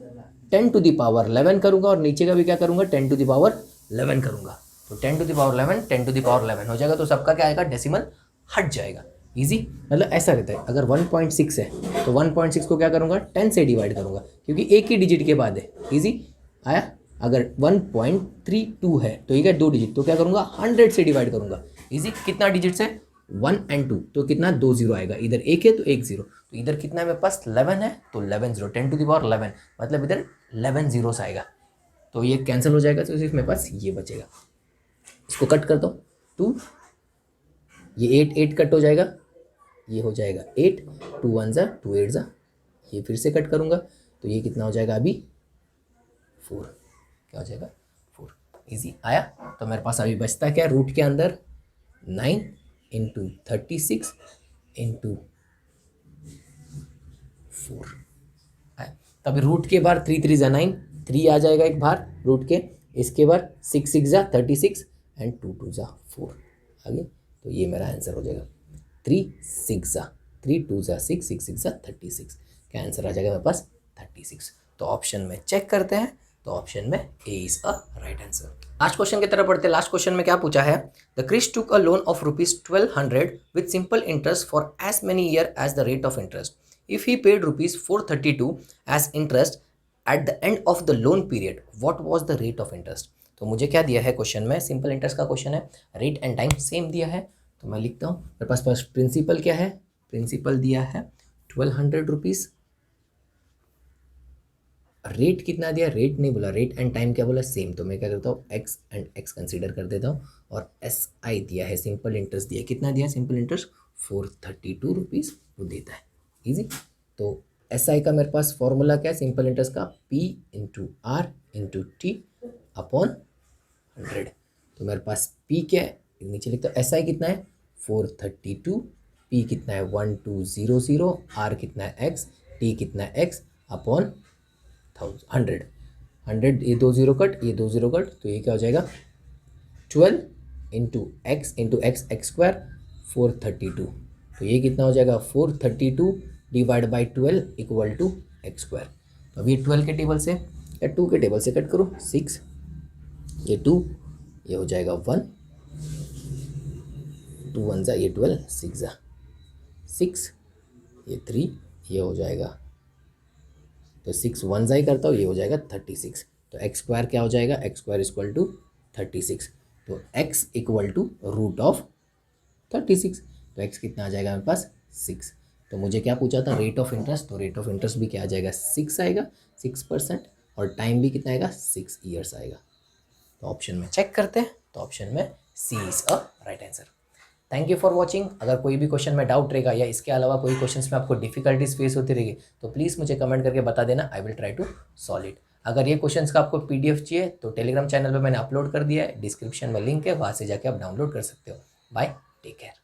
10 टू द पावर 11 करूँगा और नीचे का भी क्या करूँगा 10 टू द पावर 11 करूँगा। तो 10 to the power 11 10 to the power 11 हो जाएगा। तो सबका क्या आएगा डेसिमल हट जाएगा इजी। मतलब ऐसा रहता है, अगर 1.6 है तो 1.6 को क्या करूँगा 10 से डिवाइड करूँगा क्योंकि एक ही डिजिट के बाद है इजी आया। अगर 1.32 है तो ये क्या 2 डिजिट, तो क्या करूँगा 100 से डिवाइड करूँगा इजी। कितना डिजिट से 1 और 2 तो कितना 2 जीरो आएगा, इधर एक है तो एक जीरो, तो इधर कितना है मेरे पास 11 है तो 11 जीरो 10 टू द पावर 11 मतलब इधर 11 जीरोस आएगा। तो ये कैंसिल हो जाएगा तो सिर्फ मेरे पास ये बचेगा। इसको कट कर दो 2, ये 8 8 कट हो जाएगा, ये हो जाएगा 8 2 1 ज़ा 2 8 ज़ा, ये फिर से कट करूँगा तो ये कितना हो जाएगा अभी 4, क्या हो जाएगा 4 इजी आया। तो मेरे पास अभी बचता क्या रूट के अंदर 9 इंटू 36 इंटू 4 आया। तो अभी रूट के बाहर 3 3 ज़ा 9, 3 आ जाएगा एक बाहर रूट के इसके बाद 6 6 एंड 2 2 4 आगे, तो ये मेरा आंसर हो जाएगा 3 2 6 6 6 36 क्या आंसर आ जाएगा मेरे पास 36। तो ऑप्शन में चेक करते हैं, तो ऑप्शन में A is a right answer. Last question की तरफ बढ़ते हैं। लास्ट क्वेश्चन में क्या पूछा है, the Krish took a loan of ₹1200 with simple interest for as many year as the rate of interest. If he paid ₹432 as interest at the end of the loan period, what was the rate of interest. तो मुझे क्या दिया है क्वेश्चन में, सिंपल इंटरेस्ट का क्वेश्चन है, रेट एंड टाइम सेम दिया है, तो मैं लिखता हूँ मेरे पास प्रिंसिपल क्या है, प्रिंसिपल दिया है 1200 रुपीज़, रेट कितना दिया, रेट नहीं बोला, रेट एंड टाइम क्या बोला सेम, तो मैं क्या करता हूँ एक्स एंड एक्स कंसीडर कर देता हूँ, और एस आई दिया है, सिंपल इंटरेस्ट दिया है, कितना दिया सिंपल इंटरेस्ट 432 रुपीज़ वो देता है, इजी। तो एस आई का मेरे पास फॉर्मूला क्या है सिंपल इंटरेस्ट का, P into R into T upon 100। तो मेरे पास पी क्या है, नीचे लिखता हूँ, एस आई कितना है 432, पी कितना है 1200, आर कितना है एक्स, टी कितना है एक्स अपॉन 100, ये 2 0 कट, ये 2 0 कट, तो ये क्या हो जाएगा 12 इंटू एक्स एक्स स्क्वायर 432, तो ये कितना हो जाएगा 432 divide by 12 equal to x square. तो अब ये 12 के टेबल से या 2 के टेबल से कट करो, 6, ये 2, ये हो जाएगा 1, 2 1 जा, ये 12, 6 जा 6, ये 3, ये हो जाएगा, तो 6 1 जा ही करता हूँ, ये हो जाएगा 36। तो एक्स स्क्वायर क्या हो जाएगा, एक्स स्क्वायर इक्वल टू 36, तो X equal to root of 36, तो एक्स कितना आ जाएगा मेरे पास 6। तो मुझे क्या पूछा था रेट ऑफ इंटरेस्ट, तो रेट ऑफ इंटरेस्ट भी क्या आ जाएगा 6 आएगा, 6%, और टाइम भी कितना आएगा 6 ईयर्स आएगा। तो ऑप्शन में चेक करते हैं, तो ऑप्शन में C is a right answer. Thank you for watching. अगर कोई भी क्वेश्चन में डाउट रहेगा या इसके अलावा कोई क्वेश्चंस में आपको डिफिकल्टीज फेस होती रहेगी, तो प्लीज़ मुझे कमेंट करके बता देना, I will try to solve it. अगर ये क्वेश्चंस का आपको पीडीएफ चाहिए तो टेलीग्राम चैनल पे मैंने अपलोड कर दिया है, डिस्क्रिप्शन में लिंक है, वहाँ से जाके आप डाउनलोड कर सकते हो। Bye, take care.